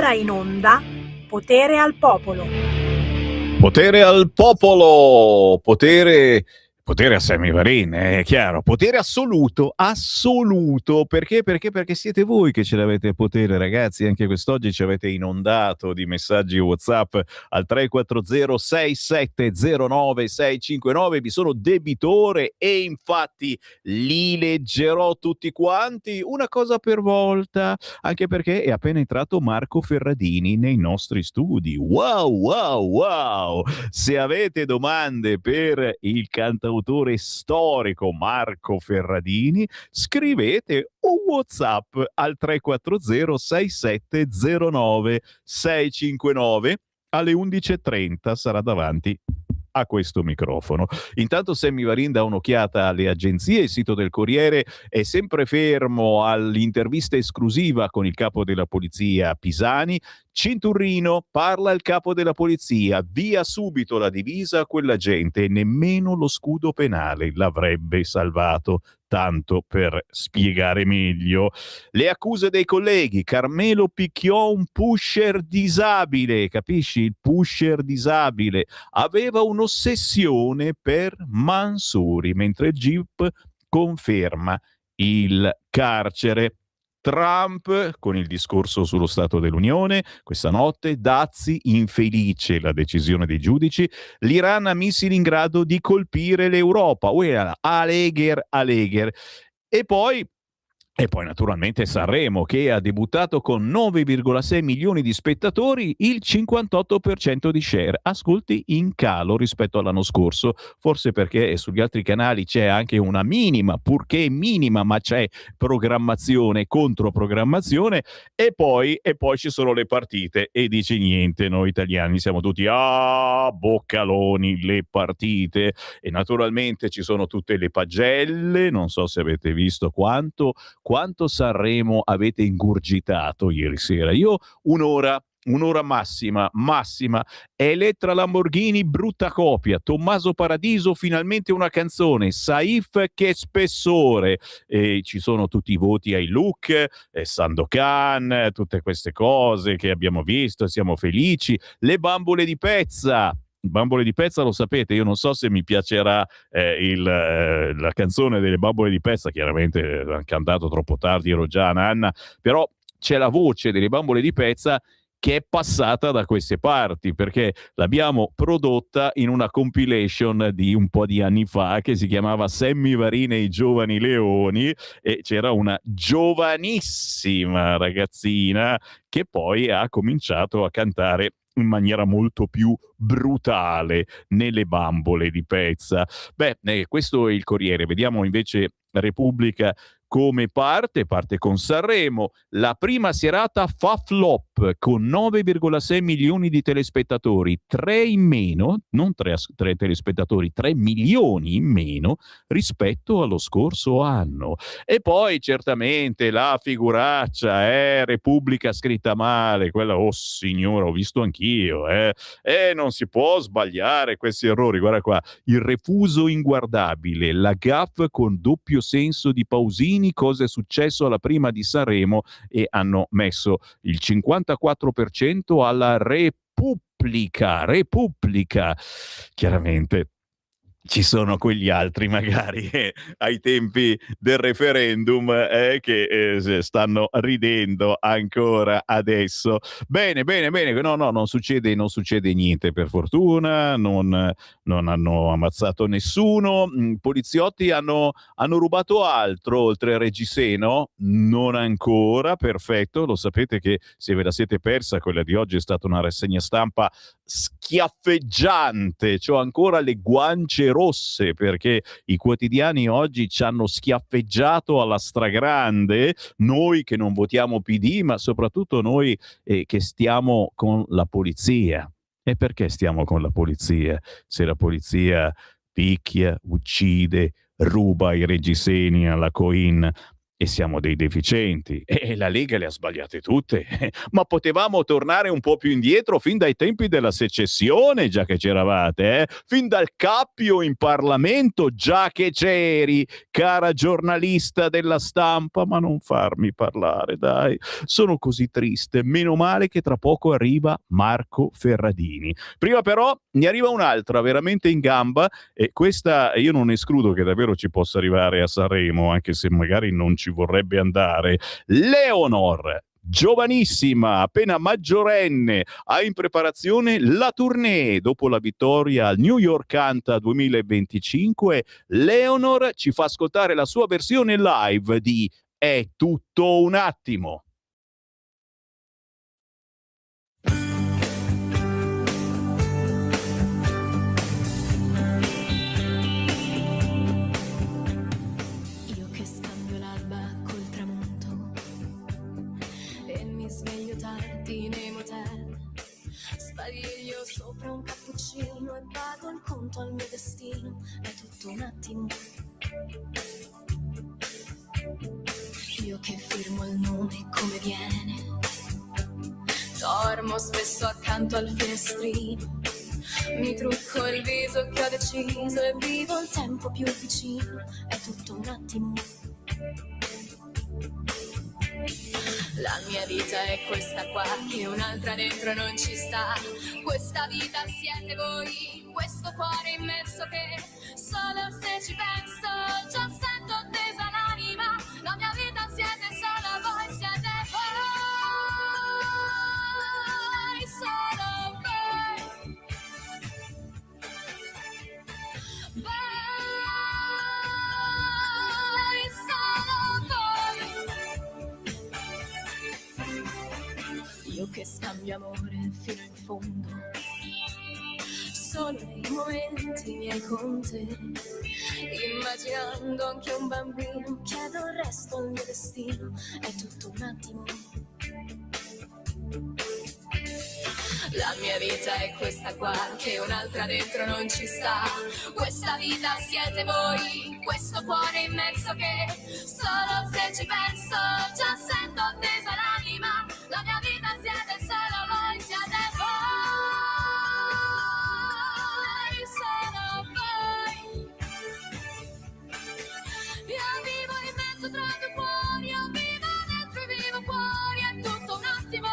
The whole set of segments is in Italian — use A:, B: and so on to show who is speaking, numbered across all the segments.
A: ora in onda Potere al Popolo.
B: Potere al popolo, potere a Semivarin, è chiaro, potere assoluto, perché siete voi che ce l'avete potere, ragazzi. Anche quest'oggi ci avete inondato di messaggi WhatsApp al 340 6709 659. Vi sono debitore e infatti li leggerò tutti quanti, una cosa per volta, anche perché è appena entrato Marco Ferradini nei nostri studi. Wow! Se avete domande per il cantautore storico Marco Ferradini, scrivete un WhatsApp al 340 6709 659. Alle 11:30 sarà davanti a questo microfono. Intanto Semivarin dà un'occhiata alle agenzie. Il sito del Corriere è sempre fermo all'intervista esclusiva con il capo della polizia Pisani. Cinturrino, parla il capo della polizia, via subito la divisa a quella gente, nemmeno lo scudo penale l'avrebbe salvato. Tanto per spiegare meglio. Le accuse dei colleghi: Carmelo picchiò un pusher disabile, capisci? Il pusher disabile aveva un'ossessione per Mansouri, mentre il GIP conferma il carcere. Trump con il discorso sullo Stato dell'Unione questa notte, Dazi infelice la decisione dei giudici, l'Iran ha missili in grado di colpire l'Europa, Alegher. E poi naturalmente Sanremo, che ha debuttato con 9,6 milioni di spettatori, il 58% di share. Ascolti in calo rispetto all'anno scorso, forse perché sugli altri canali c'è anche una minima, purché minima, ma c'è programmazione, controprogrammazione, e poi ci sono le partite e dici niente, noi italiani siamo tutti boccaloni, le partite, e naturalmente ci sono tutte le pagelle. Non so se avete visto quanto Sanremo avete ingurgitato ieri sera. Io un'ora massima. Elettra Lamborghini, brutta copia. Tommaso Paradiso, finalmente una canzone. Saif, che spessore. E ci sono tutti i voti ai look, Sandokan, tutte queste cose che abbiamo visto, siamo felici. Le bambole di Pezza. Bambole di Pezza, lo sapete, io non so se mi piacerà la canzone delle bambole di Pezza, chiaramente hanno cantato troppo tardi, ero già a Nanna, però c'è la voce delle bambole di Pezza che è passata da queste parti, perché l'abbiamo prodotta in una compilation di un po' di anni fa che si chiamava Semivarin e i giovani leoni, e c'era una giovanissima ragazzina che poi ha cominciato a cantare in maniera molto più brutale nelle bambole di Pezza. Questo è il Corriere. Vediamo invece Repubblica come parte con Sanremo. La prima serata fa flop con 9,6 milioni di telespettatori, 3 in meno, non 3 telespettatori, 3 milioni in meno rispetto allo scorso anno. E poi certamente la figuraccia, Repubblica scritta male, quella, oh signora, ho visto anch'io, non si può sbagliare questi errori. Guarda qua, il refuso inguardabile, la gaffe con doppio senso di Pausini, cosa è successo alla prima di Sanremo, e hanno messo il 54% alla Repubblica. Chiaramente ci sono quegli altri magari ai tempi del referendum che stanno ridendo ancora adesso. Bene, no, non succede niente, per fortuna, non hanno ammazzato nessuno. Poliziotti hanno rubato altro oltre a Reggiseno? Non ancora, perfetto. Lo sapete che se ve la siete persa, quella di oggi è stata una rassegna stampa schiaffeggiante. C'ho ancora le guance rosse perché i quotidiani oggi ci hanno schiaffeggiato alla stragrande, noi che non votiamo PD, ma soprattutto noi che stiamo con la polizia. E perché stiamo con la polizia? Se la polizia picchia, uccide, ruba i reggiseni alla Coin e siamo dei deficienti e la Lega le ha sbagliate tutte. Ma potevamo tornare un po' più indietro fin dai tempi della secessione, già che c'eravate, fin dal cappio in Parlamento, già che c'eri, cara giornalista della Stampa. Ma non farmi parlare, dai, sono così triste. Meno male che tra poco arriva Marco Ferradini. Prima però ne arriva un'altra veramente in gamba, e questa io non escludo che davvero ci possa arrivare a Sanremo, anche se magari non ci vorrebbe andare. Leonor, giovanissima, appena maggiorenne, ha in preparazione la tournée dopo la vittoria al New York Canta 2025. Leonor ci fa ascoltare la sua versione live di È tutto un attimo.
C: Sbadiglio sopra un cappuccino e pago il conto al mio destino. È tutto un attimo. Io che firmo il nome come viene, dormo spesso accanto al finestrino, mi trucco il viso che ho deciso e vivo il tempo più vicino. È tutto un attimo. La mia vita è questa qua, che un'altra dentro non ci sta. Questa vita siete voi, questo cuore immenso che solo se ci penso già sento tesa l'anima. La mia vita siete solo voi, siete voi, solo voi. Voi, solo voi. Io che scambio amore fino in fondo, solo nei momenti miei con te, immaginando anche un bambino, chiedo il resto al mio destino. È tutto un attimo. La mia vita è questa qua, che un'altra dentro non ci sta. Questa vita siete voi, questo cuore immenso che solo se ci penso già sento tesa l'anima. La mia vita siete solo voi, siete voi, solo voi. Io vivo in mezzo tra due cuori, io vivo dentro e vivo fuori, è tutto un attimo.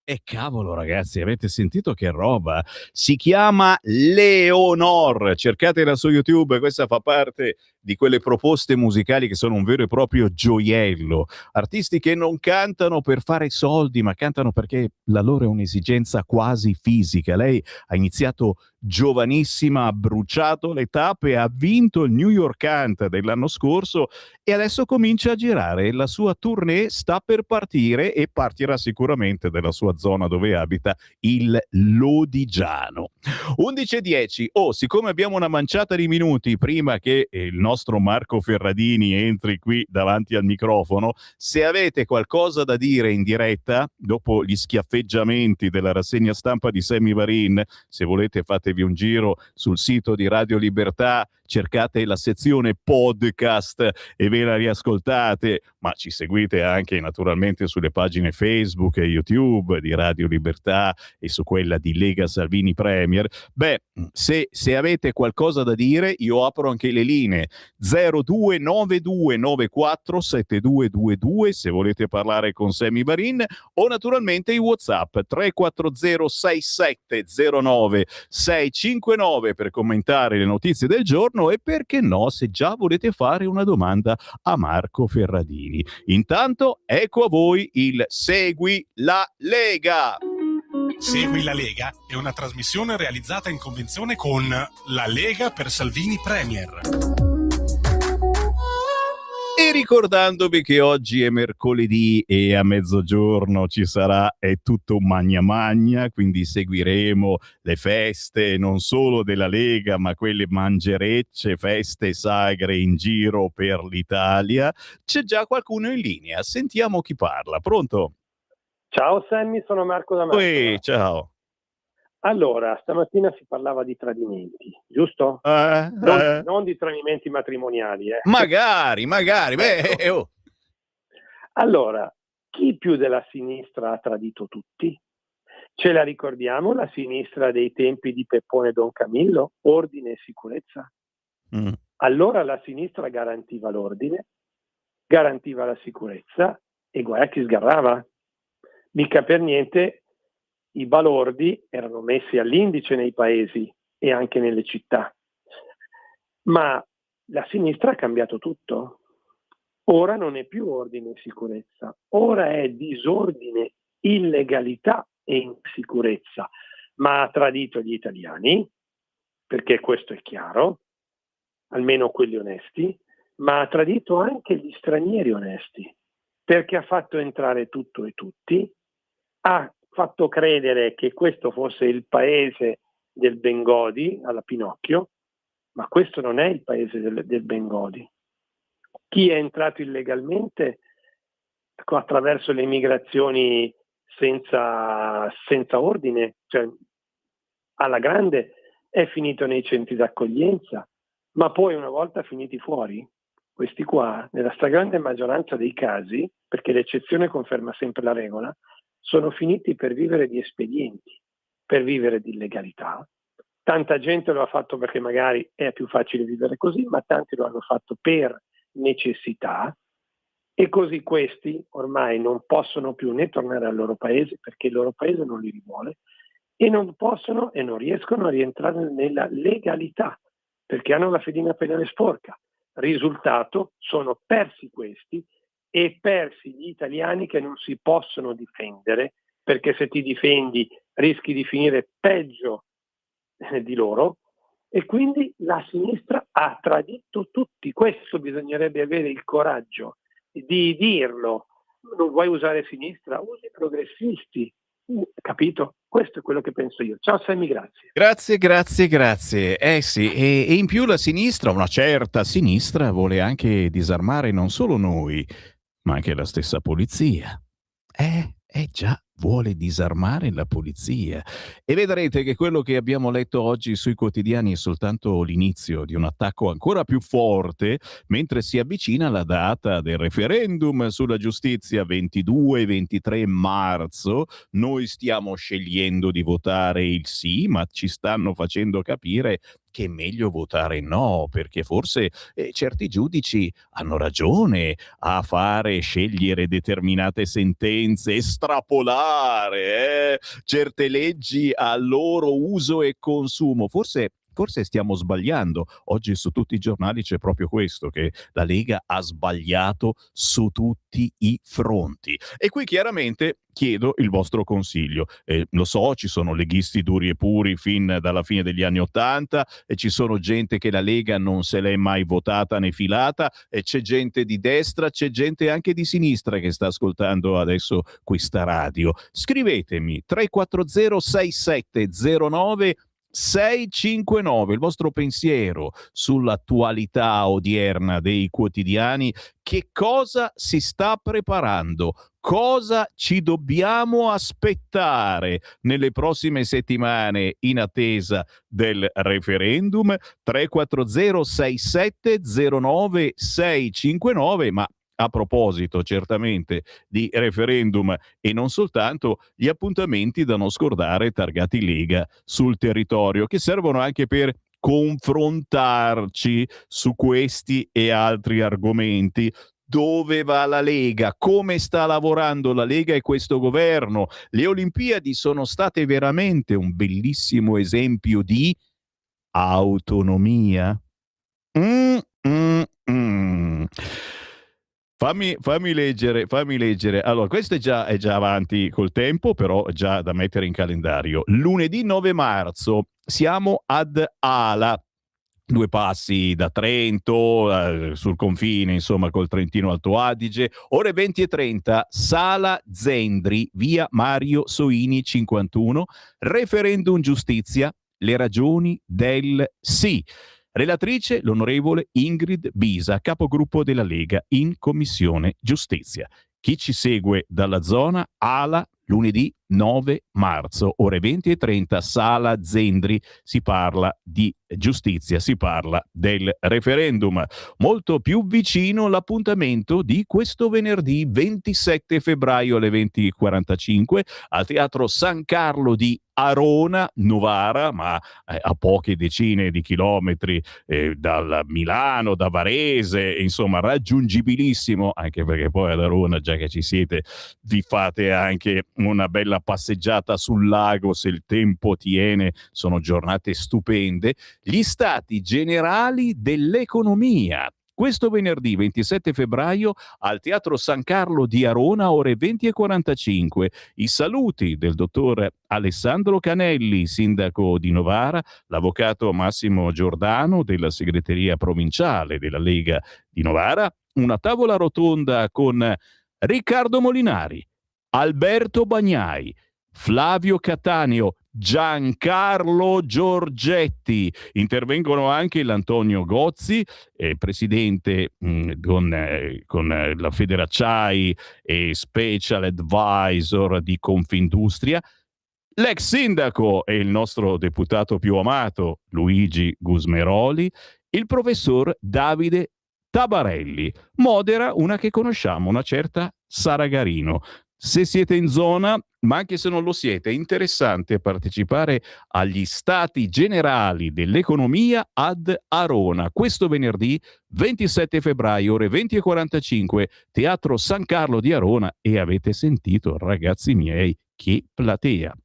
B: E cavolo ragazzi, avete sentito che roba? Si chiama Leonor, cercatela su YouTube, questa fa parte di quelle proposte musicali che sono un vero e proprio gioiello. Artisti che non cantano per fare soldi, ma cantano perché la loro è un'esigenza quasi fisica. Lei ha iniziato giovanissima, ha bruciato le tappe, ha vinto il New York Canta dell'anno scorso e adesso comincia a girare. La sua tournée sta per partire e partirà sicuramente dalla sua zona dove abita, il Lodigiano. 11:10. Siccome abbiamo una manciata di minuti prima che il nostro Marco Ferradini entri qui davanti al microfono, se avete qualcosa da dire in diretta dopo gli schiaffeggiamenti della rassegna stampa di Sammy Varin, se volete fatevi un giro sul sito di Radio Libertà, cercate la sezione podcast e ve la riascoltate, ma ci seguite anche naturalmente sulle pagine Facebook e YouTube di Radio Libertà e su quella di Lega Salvini Premier. Beh, se avete qualcosa da dire, io apro anche le linee 0292947222 se volete parlare con Sammy Varin, o naturalmente i WhatsApp 3406709 per commentare le notizie del giorno, e perché no, se già volete fare una domanda a Marco Ferradini. Intanto ecco a voi il Segui la Lega.
D: Segui la Lega è una trasmissione realizzata in convenzione con La Lega per Salvini Premier.
B: E ricordandovi che oggi è mercoledì e a mezzogiorno ci sarà È tutto un magna magna, quindi seguiremo le feste non solo della Lega, ma quelle mangerecce, feste sagre in giro per l'Italia. C'è già qualcuno in linea, sentiamo chi parla. Pronto?
E: Ciao Sammy, sono Marco da Mantova.
B: Ciao.
E: Allora, stamattina si parlava di tradimenti, giusto? Non di tradimenti matrimoniali.
B: Magari, beh,
E: Ecco. Allora, chi più della sinistra ha tradito tutti? Ce la ricordiamo la sinistra dei tempi di Peppone Don Camillo? Ordine e sicurezza? Allora la sinistra garantiva l'ordine, garantiva la sicurezza e guai a chi sgarrava. Mica per niente i balordi erano messi all'indice nei paesi e anche nelle città. Ma la sinistra ha cambiato tutto. Ora non è più ordine e sicurezza, ora è disordine, illegalità e insicurezza. Ma ha tradito gli italiani, perché questo è chiaro, almeno quelli onesti, ma ha tradito anche gli stranieri onesti, perché ha fatto entrare tutto e tutti, ha fatto credere che questo fosse il paese del Bengodi alla Pinocchio, ma questo non è il paese del Bengodi. Chi è entrato illegalmente attraverso le migrazioni senza ordine, cioè alla grande, è finito nei centri d'accoglienza, ma poi una volta finiti fuori, questi qua, nella stragrande maggioranza dei casi, perché l'eccezione conferma sempre la regola, sono finiti per vivere di espedienti, per vivere di illegalità. Tanta gente lo ha fatto perché magari è più facile vivere così, ma tanti lo hanno fatto per necessità, e così questi ormai non possono più né tornare al loro paese perché il loro paese non li rivuole, e non possono e non riescono a rientrare nella legalità perché hanno la fedina penale sporca. Risultato, sono persi questi e persi gli italiani che non si possono difendere, perché se ti difendi rischi di finire peggio di loro, e quindi la sinistra ha tradito tutti. Questo bisognerebbe avere il coraggio di dirlo. Non vuoi usare sinistra? Usi i progressisti. Capito? Questo è quello che penso io. Ciao Sammy, grazie.
B: Grazie. Sì, e in più la sinistra, una certa sinistra, vuole anche disarmare non solo noi, ma anche la stessa polizia. Già, vuole disarmare la polizia. E vedrete che quello che abbiamo letto oggi sui quotidiani è soltanto l'inizio di un attacco ancora più forte, mentre si avvicina la data del referendum sulla giustizia, 22-23 marzo. Noi stiamo scegliendo di votare il sì, ma ci stanno facendo capire che è meglio votare no, perché forse certi giudici hanno ragione a fare scegliere determinate sentenze, estrapolare certe leggi al loro uso e consumo. Forse stiamo sbagliando. Oggi su tutti i giornali c'è proprio questo, che la Lega ha sbagliato su tutti i fronti. E qui chiaramente chiedo il vostro consiglio. Lo so, ci sono leghisti duri e puri fin dalla fine degli anni '80 e ci sono gente che la Lega non se l'è mai votata né filata, e c'è gente di destra, c'è gente anche di sinistra che sta ascoltando adesso questa radio. Scrivetemi 340 6709 659 il vostro pensiero sull'attualità odierna dei quotidiani. Che cosa si sta preparando? Cosa ci dobbiamo aspettare nelle prossime settimane in attesa del referendum? 340 6709 659. Ma a proposito certamente di referendum e non soltanto, gli appuntamenti da non scordare targati Lega sul territorio, che servono anche per confrontarci su questi e altri argomenti. Dove va la Lega? Come sta lavorando la Lega e questo governo? Le Olimpiadi sono state veramente un bellissimo esempio di autonomia? fammi leggere. Allora, questo è già avanti col tempo, però già da mettere in calendario. Lunedì 9 marzo siamo ad Ala, 2 passi da Trento, sul confine, insomma, col Trentino Alto Adige. Ore 20:30, Sala Zendri, via Mario Soini 51, referendum giustizia, le ragioni del sì. Relatrice l'onorevole Ingrid Bisa, capogruppo della Lega in Commissione Giustizia. Chi ci segue dalla zona, Ala, lunedì 9 marzo, ore 20:30, Sala Zendri, si parla di giustizia, si parla del referendum. Molto più vicino l'appuntamento di questo venerdì 27 febbraio alle 20:45 al Teatro San Carlo di Arona, Novara, ma a poche decine di chilometri da Milano, da Varese, insomma raggiungibilissimo, anche perché poi ad Arona, già che ci siete, vi fate anche una bella passeggiata sul lago se il tempo tiene, sono giornate stupende. Gli stati generali dell'economia. Questo venerdì 27 febbraio al Teatro San Carlo di Arona, ore 20:45. I saluti del dottor Alessandro Canelli, sindaco di Novara, l'avvocato Massimo Giordano della segreteria provinciale della Lega di Novara, una tavola rotonda con Riccardo Molinari, Alberto Bagnai, Flavio Cattaneo, Giancarlo Giorgetti. Intervengono anche l'Antonio Gozzi, presidente con la Federacciai e Special Advisor di Confindustria, l'ex sindaco e il nostro deputato più amato Luigi Gusmeroli, il professor Davide Tabarelli. Modera una che conosciamo, una certa Sara Garino. Se siete in zona, ma anche se non lo siete, è interessante partecipare agli Stati Generali dell'Economia ad Arona, questo venerdì 27 febbraio, ore 20:45, Teatro San Carlo di Arona, e avete sentito, ragazzi miei, che platea.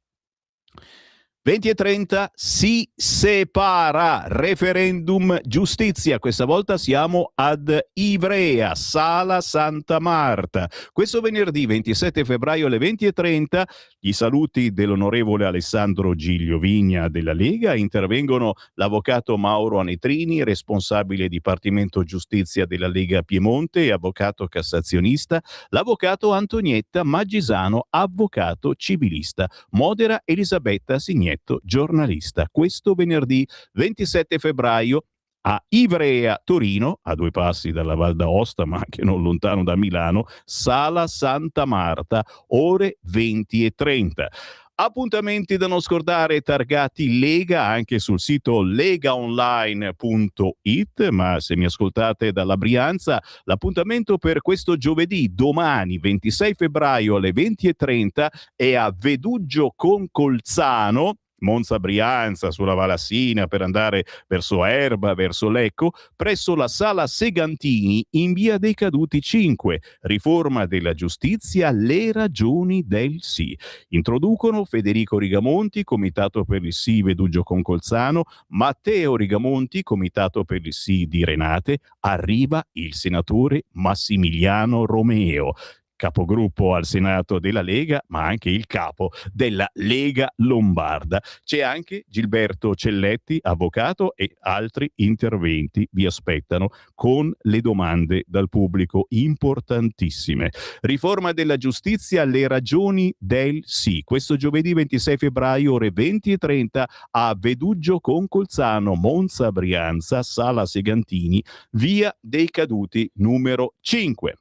B: 20:30 si separa, referendum giustizia, questa volta siamo ad Ivrea, Sala Santa Marta. Questo venerdì 27 febbraio alle 20:30 gli saluti dell'onorevole Alessandro Giglio Vigna della Lega, intervengono l'avvocato Mauro Anetrini, responsabile Dipartimento Giustizia della Lega Piemonte e avvocato cassazionista, l'avvocato Antonietta Maggisano, avvocato civilista, modera Elisabetta Signetti, giornalista. Questo venerdì 27 febbraio a Ivrea, Torino, a 2 passi dalla Val d'Aosta, ma anche non lontano da Milano, Sala Santa Marta, ore 20:30. Appuntamenti da non scordare targati Lega anche sul sito legaonline.it, ma se mi ascoltate dalla Brianza, l'appuntamento per questo giovedì, domani 26 febbraio alle 20:30 è a Veduggio con Colzano, Monza Brianza, sulla Valassina, per andare verso Erba, verso Lecco, presso la Sala Segantini in via dei Caduti 5. Riforma della giustizia, le ragioni del sì. Introducono Federico Rigamonti, Comitato per il sì Veduggio con Colzano, Matteo Rigamonti, Comitato per il sì di Renate, arriva il senatore Massimiliano Romeo, capogruppo al Senato della Lega, ma anche il capo della Lega Lombarda. C'è anche Gilberto Celletti, avvocato, e altri interventi vi aspettano con le domande dal pubblico importantissime. Riforma della giustizia, le ragioni del sì. Questo giovedì 26 febbraio, ore 20:30 a Veduggio con Colzano, Monza Brianza, Sala Segantini, via dei Caduti numero 5.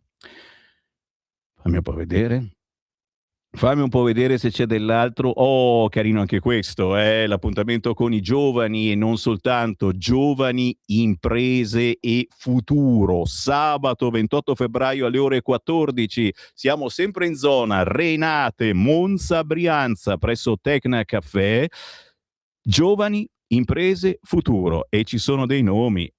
B: Fammi un po' vedere se c'è dell'altro. Oh, carino anche questo, l'appuntamento con i giovani e non soltanto, giovani, imprese e futuro. Sabato 28 febbraio alle ore 14, siamo sempre in zona Renate, Monza Brianza, presso Tecna Caffè. Giovani, imprese, futuro, e ci sono dei nomi.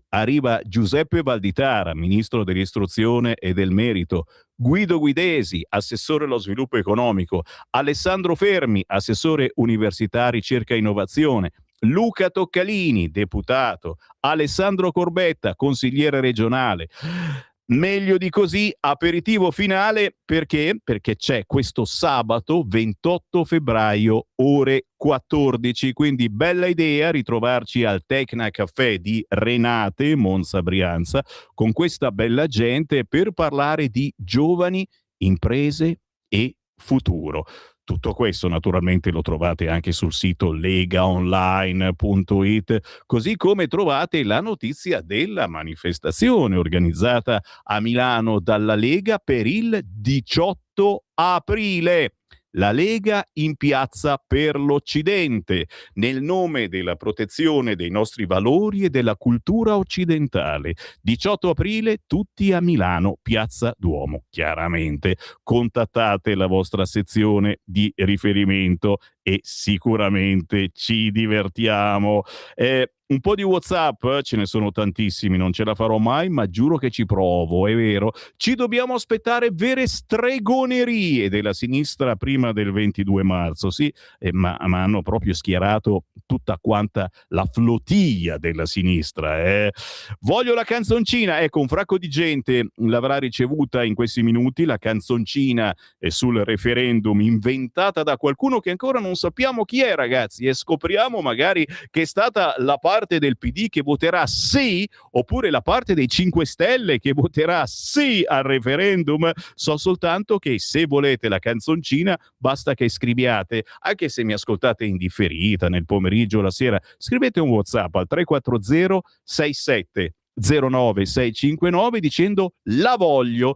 B: Arriva Giuseppe Valditara, ministro dell'istruzione e del merito, Guido Guidesi, assessore allo sviluppo economico, Alessandro Fermi, assessore università, ricerca e innovazione, Luca Toccalini, deputato, Alessandro Corbetta, consigliere regionale, Meglio di così, aperitivo finale, perché? Perché c'è questo sabato 28 febbraio ore 14, quindi bella idea ritrovarci al Tecna Caffè di Renate, Monza Brianza, con questa bella gente per parlare di giovani, imprese e futuro. Tutto questo naturalmente lo trovate anche sul sito legaonline.it, così come trovate la notizia della manifestazione organizzata a Milano dalla Lega per il 18 aprile. La Lega in piazza per l'Occidente, nel nome della protezione dei nostri valori e della cultura occidentale. 18 aprile, tutti a Milano, Piazza Duomo. Chiaramente contattate la vostra sezione di riferimento e sicuramente ci divertiamo. Un po' di WhatsApp, ce ne sono tantissimi, non ce la farò mai, ma giuro che ci provo, è vero. Ci dobbiamo aspettare vere stregonerie della sinistra prima del 22 marzo, sì, ma hanno proprio schierato tutta quanta la flotilla della sinistra. Voglio la canzoncina, ecco, un fracco di gente l'avrà ricevuta in questi minuti, la canzoncina sul referendum inventata da qualcuno che ancora non sappiamo chi è, ragazzi, e scopriamo magari che è stata la parte del PD che voterà sì, oppure la parte dei 5 Stelle che voterà sì al referendum. So soltanto che se volete la canzoncina basta che scriviate, anche se mi ascoltate in differita nel pomeriggio o la sera, scrivete un WhatsApp al 340 67 09659 dicendo la voglio.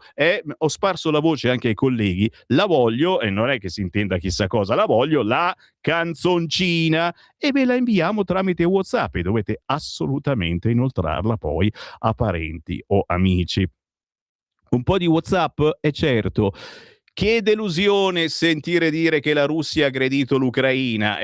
B: Ho sparso la voce anche ai colleghi, la voglio, e non è che si intenda chissà cosa, la voglio, la canzoncina, e ve la inviamo tramite WhatsApp e dovete assolutamente inoltrarla poi a parenti o amici. Un po' di WhatsApp, è certo. Che delusione sentire dire che la Russia ha aggredito l'Ucraina.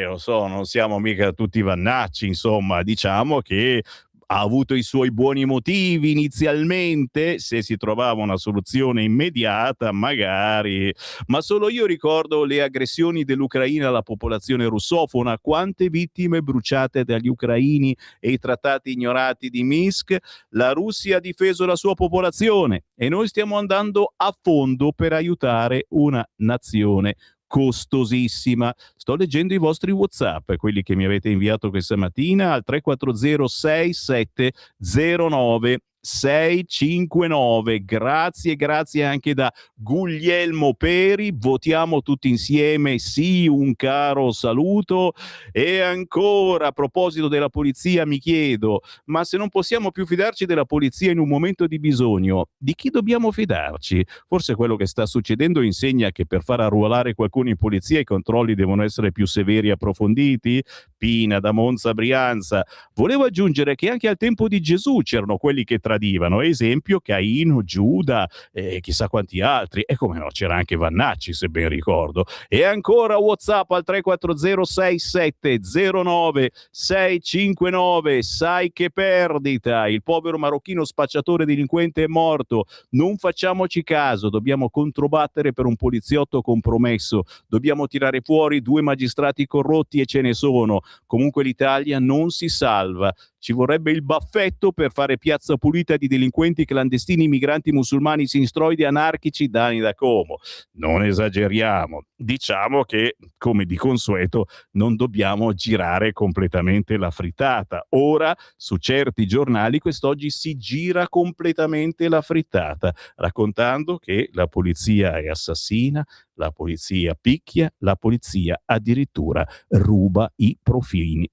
B: Lo so, non siamo mica tutti vannacci, insomma, diciamo che ha avuto i suoi buoni motivi inizialmente, se si trovava una soluzione immediata magari, ma solo io ricordo le aggressioni dell'Ucraina alla popolazione russofona, quante vittime bruciate dagli ucraini e i trattati ignorati di Minsk. La Russia ha difeso la sua popolazione e noi stiamo andando a fondo per aiutare una nazione costosissima. Sto leggendo i vostri WhatsApp, quelli che mi avete inviato questa mattina al 340 6709 659. Grazie anche da Guglielmo Peri. Votiamo tutti insieme sì, un caro saluto. E ancora, a proposito della polizia, mi chiedo, ma se non possiamo più fidarci della polizia in un momento di bisogno, di chi dobbiamo fidarci? Forse quello che sta succedendo insegna che per far arruolare qualcuno in polizia i controlli devono essere più severi e approfonditi? Pina da Monza Brianza. Volevo aggiungere che anche al tempo di Gesù c'erano quelli che tradivano, esempio Caino, Giuda e chissà quanti altri, e come no c'era anche Vannacci, se ben ricordo. E ancora WhatsApp al 340 6709 659. Sai che perdita, il povero marocchino spacciatore delinquente è morto, non facciamoci caso, dobbiamo controbattere per un poliziotto compromesso, dobbiamo tirare fuori 2 magistrati corrotti e ce ne sono. Comunque l'Italia non si salva. Ci vorrebbe il baffetto per fare piazza pulita di delinquenti clandestini, migranti musulmani, sinistroidi, anarchici, Dani da Como. Non esageriamo. Diciamo che, come di consueto, non dobbiamo girare completamente la frittata. Ora, su certi giornali, quest'oggi si gira completamente la frittata, raccontando che la polizia è assassina, la polizia picchia, la polizia addirittura ruba i profumi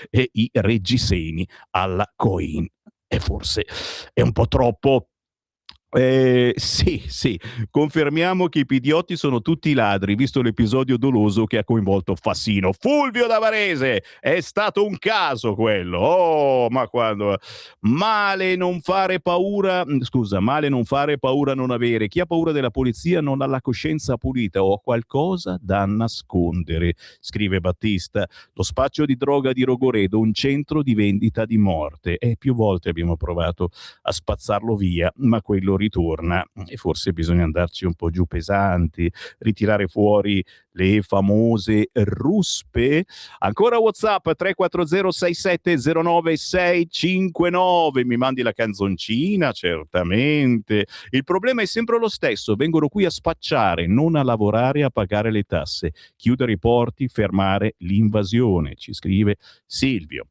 B: e i reggiseni alla Coin. E forse è un po' troppo. Sì, confermiamo che i pidiotti sono tutti ladri, visto l'episodio doloso che ha coinvolto Fassino. Fulvio da Varese, è stato un caso quello. Oh, ma quando... Male non fare paura non avere. Chi ha paura della polizia non ha la coscienza pulita o ha qualcosa da nascondere, scrive Battista. Lo spaccio di droga di Rogoredo, un centro di vendita di morte. E più volte abbiamo provato a spazzarlo via, ma quello ritorna e forse bisogna andarci un po' giù pesanti, ritirare fuori le famose ruspe. Ancora WhatsApp 3406709659, mi mandi la canzoncina, certamente. Il problema è sempre lo stesso, vengono qui a spacciare, non a lavorare e a pagare le tasse. Chiudere i porti, fermare l'invasione, ci scrive Silvio.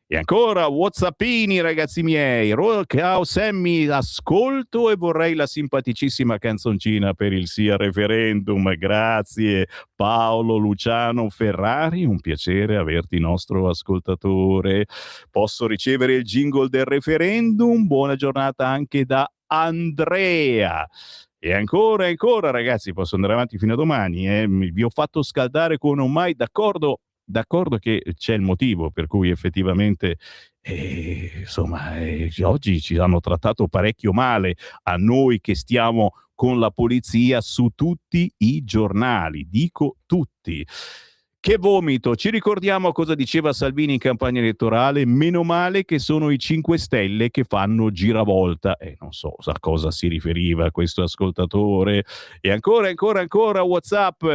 B: E ancora WhatsAppini, ragazzi miei. Ciao Sammy, ascolto e vorrei la simpaticissima canzoncina per il sì al referendum. Grazie Paolo Luciano Ferrari, un piacere averti nostro ascoltatore. Posso ricevere il jingle del referendum? Buona giornata anche da Andrea. E ancora ragazzi, posso andare avanti fino a domani, vi ho fatto scaldare con un mai d'accordo che c'è il motivo per cui effettivamente oggi ci hanno trattato parecchio male a noi che stiamo con la polizia su tutti i giornali, dico tutti. Che vomito, ci ricordiamo cosa diceva Salvini in campagna elettorale? Meno male che sono i 5 Stelle che fanno giravolta. Non so a cosa si riferiva questo ascoltatore. E ancora WhatsApp,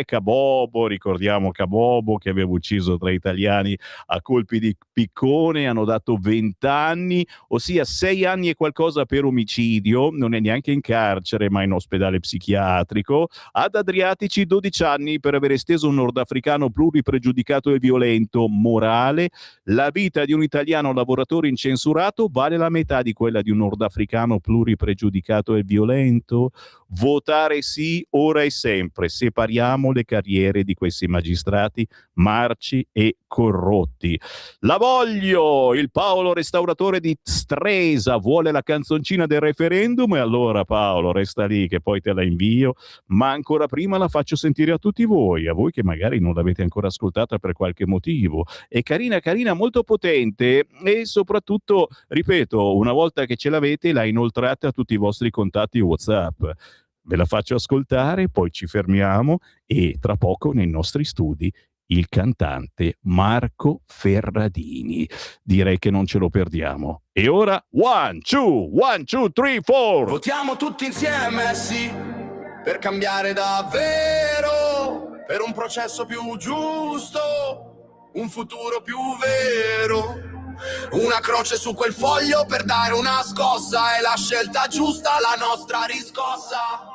B: Cabobo, ricordiamo Cabobo che aveva ucciso 3 italiani a colpi di piccone, hanno dato 20 anni, ossia 6 anni e qualcosa per omicidio, non è neanche in carcere ma in ospedale psichiatrico. Ad Adriatici 12 anni per aver esteso un nordafricano pluripregiudicato e violento. Morale: la vita di un italiano lavoratore incensurato vale la metà di quella di un nordafricano pluripregiudicato e violento. Votare sì ora e sempre, separiamo le carriere di questi magistrati marci e corrotti. La voglio! Il Paolo restauratore di Stresa vuole la canzoncina del referendum, e allora Paolo resta lì che poi te la invio, ma ancora prima la faccio sentire a tutti voi, a voi che magari non l'avete ancora ascoltata per qualche motivo. È carina, molto potente, e soprattutto, ripeto, una volta che ce l'avete la inoltrate a tutti i vostri contatti WhatsApp. Ve la faccio ascoltare, poi ci fermiamo e tra poco nei nostri studi il cantante Marco Ferradini. Direi che non ce lo perdiamo. E ora 1, 2, 3, 4.
F: Votiamo tutti insieme, sì, per cambiare davvero, per un processo più giusto, un futuro più vero. Una croce su quel foglio per dare una scossa, è la scelta giusta, la nostra riscossa.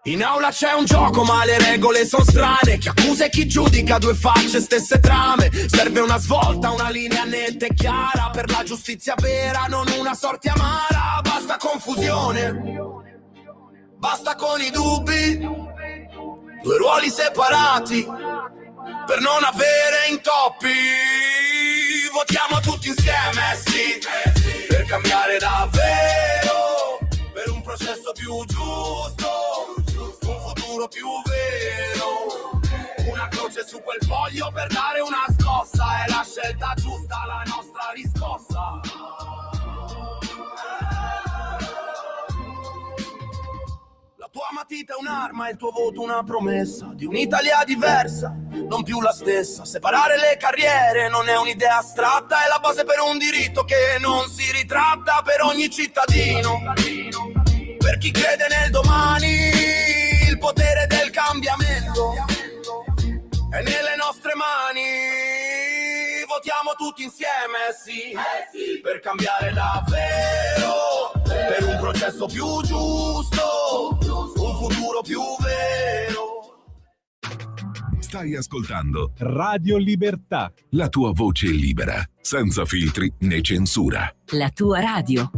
F: In aula c'è un gioco ma le regole sono strane, chi accusa e chi giudica, due facce, stesse trame. Serve una svolta, una linea netta e chiara, per la giustizia vera, non una sorte amara. Basta confusione, basta con i dubbi, due ruoli separati per non avere intoppi. Votiamo tutti insieme, sì, per cambiare davvero, per un processo più giusto, più vero. Una croce su quel foglio per dare una scossa, è la scelta giusta, la nostra riscossa. La tua matita è un'arma, il tuo voto una promessa di un'Italia diversa, non più la stessa. Separare le carriere non è un'idea astratta, è la base per un diritto che non si ritratta per ogni cittadino. Per chi crede nel domani, il potere del cambiamento è nelle nostre mani. Votiamo tutti insieme, sì, per cambiare davvero, per un processo più giusto, un futuro più vero.
G: Stai ascoltando
H: Radio Libertà,
G: la tua voce libera, senza filtri né censura.
I: La tua radio.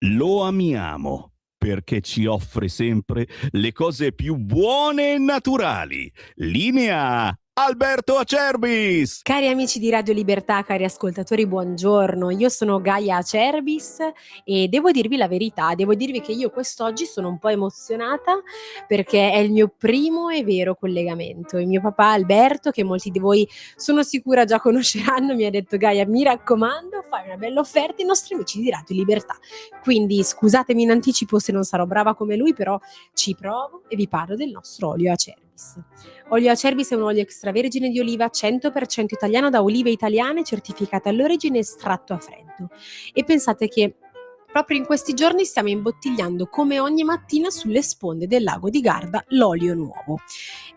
B: Lo amiamo perché ci offre sempre le cose più buone e naturali. Linea Alberto Acerbis.
J: Cari amici di Radio Libertà, cari ascoltatori, buongiorno. Io sono Gaia Acerbis e devo dirvi la verità, devo dirvi che io quest'oggi sono un po' emozionata perché è il mio primo e vero collegamento. Il mio papà Alberto, che molti di voi sono sicura già conosceranno, mi ha detto: Gaia, mi raccomando, fai una bella offerta ai nostri amici di Radio Libertà. Quindi scusatemi in anticipo se non sarò brava come lui, però ci provo e vi parlo del nostro olio Acerbis. Acerbis. Olio Acerbis è un olio extravergine di oliva 100% italiano da olive italiane certificate all'origine estratto a freddo. E pensate che proprio in questi giorni stiamo imbottigliando come ogni mattina sulle sponde del lago di Garda l'olio nuovo.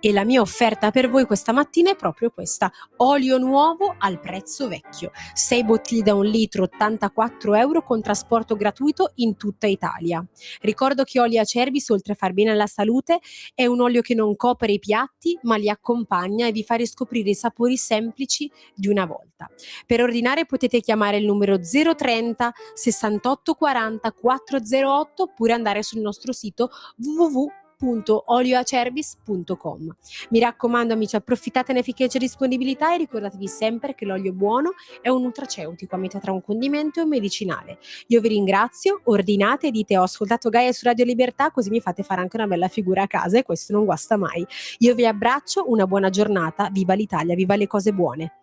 J: E la mia offerta per voi questa mattina è proprio questa: olio nuovo al prezzo vecchio. 6 bottiglie da 1 litro, 84 euro con trasporto gratuito in tutta Italia. Ricordo che Olio Acerbis, oltre a far bene alla salute, è un olio che non copre i piatti ma li accompagna e vi fa riscoprire i sapori semplici di una volta. Per ordinare potete chiamare il numero 030 68 40 408 oppure andare sul nostro sito www.olioacerbis.com. Mi raccomando amici, approfittatene finché c'è disponibilità e ricordatevi sempre che l'olio buono è un nutraceutico a metà tra un condimento e un medicinale. Io vi ringrazio, ordinate e dite ho ascoltato Gaia su Radio Libertà, così mi fate fare anche una bella figura a casa e questo non guasta mai. Io vi abbraccio, una buona giornata, viva l'Italia, viva le cose buone.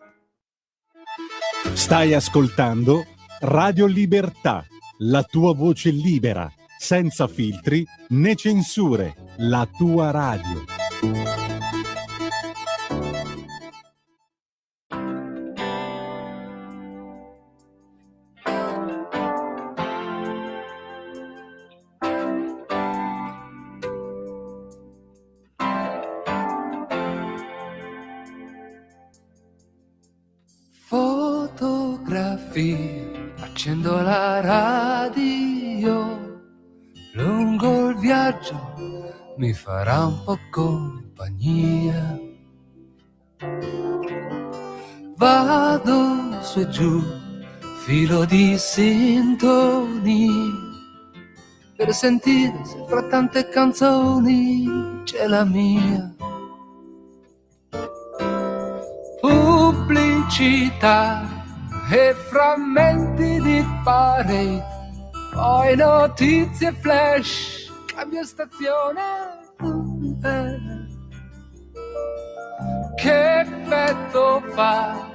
H: Stai ascoltando Radio Libertà, la tua voce libera, senza filtri né censure, la tua radio.
I: Fotografie, accendo la radio, lungo il viaggio mi farà un po' compagnia. Vado su e giù, filo di sintonie, per sentire se fra tante canzoni c'è la mia. Pubblicità e frammenti di parade, poi notizie flash, cambio stazione. Che effetto fa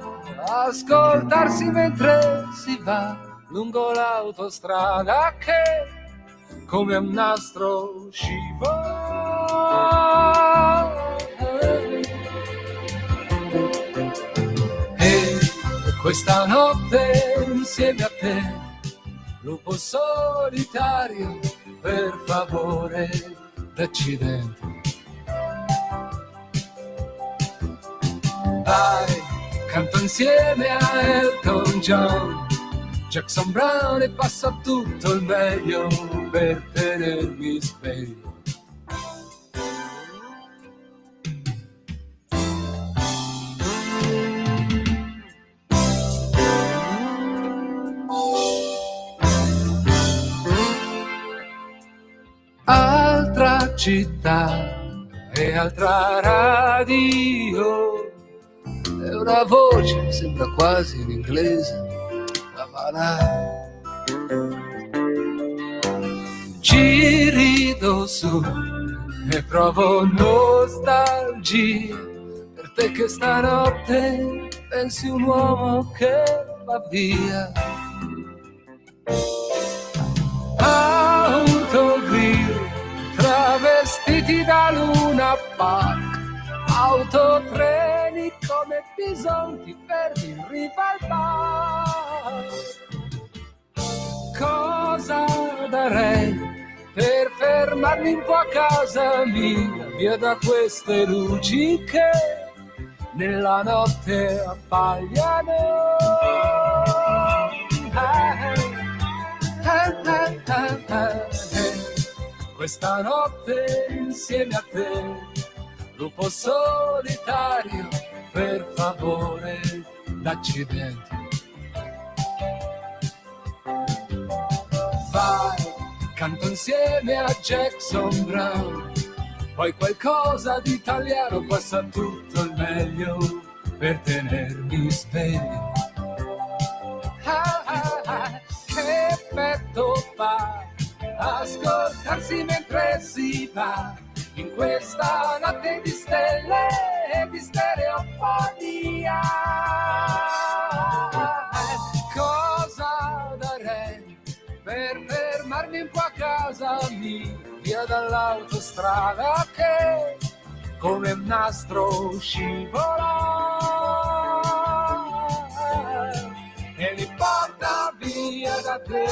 I: ascoltarsi mentre si va lungo l'autostrada che come un nastro scivola. E questa notte insieme a te, lupo solitario, per favore d'accidente. Vai, canto insieme a Elton John, Jackson Brown e passa tutto il meglio per tenermi sveglio. Altra città e altra radio, e una voce sembra quasi in inglese, la Havana. Ci rido su e provo nostalgia per te che stanotte pensi un uomo che va via. Autogrill travestiti da Luna Park, autotreni come bisonti fermi in riva al bar. Cosa darei per fermarmi un po' a casa mia, via da queste luci che nella notte appagliano. Questa notte insieme a te, lupo solitario, per favore d'accidenti. Vai, canto insieme a Jackson Brown, poi qualcosa di italiano passa tutto il meglio per tenermi sveglio. Che effetto fa ascoltarsi mentre si va in questa notte di stelle e di stereofonia. Cosa darei per fermarmi un po' a casa mia, via dall'autostrada che come un nastro scivola e li porta via da te.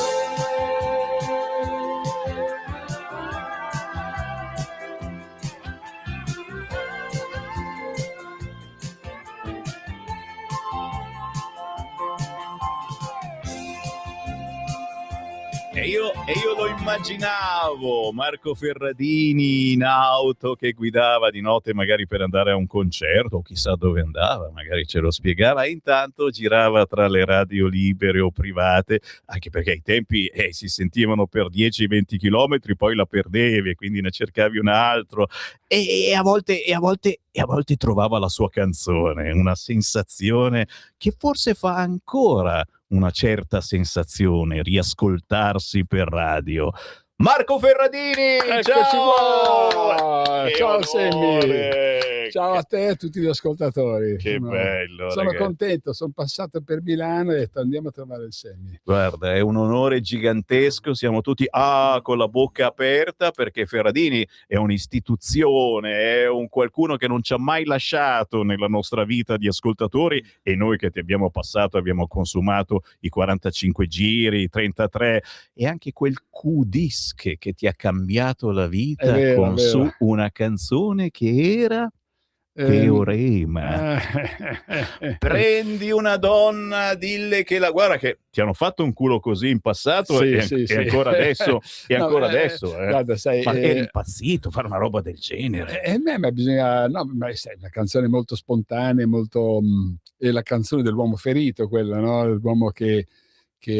B: E io lo immaginavo, Marco Ferradini in auto che guidava di notte magari per andare a un concerto o chissà dove andava, magari ce lo spiegava, e intanto girava tra le radio libere o private, anche perché ai tempi si sentivano per 10-20 chilometri, poi la perdevi e quindi ne cercavi un altro e a volte trovava la sua canzone, una sensazione che forse fa ancora una certa sensazione riascoltarsi per radio. Marco Ferradini,
K: eccoci qua! Ciao
B: onore!
K: Semmi, ciao a te e a tutti gli ascoltatori.
B: Che bello,
K: sono
B: ragazzi.
K: contento, sono passato per Milano e ho detto andiamo a trovare il Semmi.
B: Guarda, è un onore gigantesco, siamo tutti con la bocca aperta perché Ferradini è un'istituzione, è un qualcuno che non ci ha mai lasciato nella nostra vita di ascoltatori, e noi che ti abbiamo passato, abbiamo consumato i 45 giri, i 33 e anche quel Q-Disc che ti ha cambiato la vita
K: Vero,
B: con su una canzone che era Teorema. Prendi una donna, dille che la guarda, che ti hanno fatto un culo così in passato
K: Sì,
B: e
K: sì, sì.
B: ancora adesso e
K: No,
B: ancora adesso
K: guarda, sai,
B: ma eri impazzito fare una roba del genere.
K: Ma bisogna, no, ma sai, una canzone molto spontanea, molto è la canzone dell'uomo ferito, quella, no? L'uomo che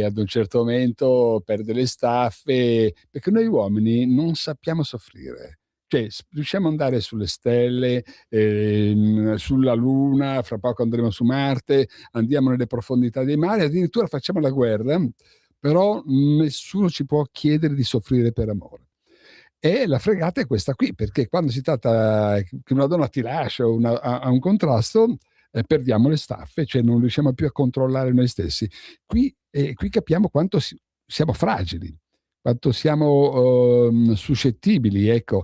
K: ad un certo momento perde le staffe, perché noi uomini non sappiamo soffrire. Cioè, riusciamo ad andare sulle stelle, sulla Luna, fra poco andremo su Marte, andiamo nelle profondità dei mari, addirittura facciamo la guerra, però nessuno ci può chiedere di soffrire per amore. E la fregata è questa qui, perché quando si tratta che una donna ti lascia o ha un contrasto, perdiamo le staffe, cioè non riusciamo più a controllare noi stessi. Qui capiamo quanto siamo fragili, quanto siamo suscettibili, ecco.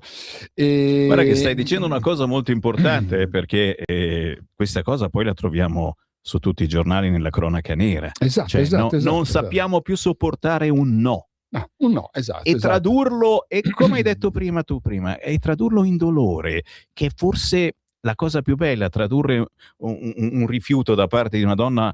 B: Guarda che stai dicendo una cosa molto importante, perché questa cosa poi la troviamo su tutti i giornali nella cronaca nera.
K: Esatto,
B: non sappiamo più sopportare un no.
K: No, un no, esatto.
B: E tradurlo, e come hai detto prima, e tradurlo in dolore, che forse la cosa più bella, tradurre un rifiuto da parte di una donna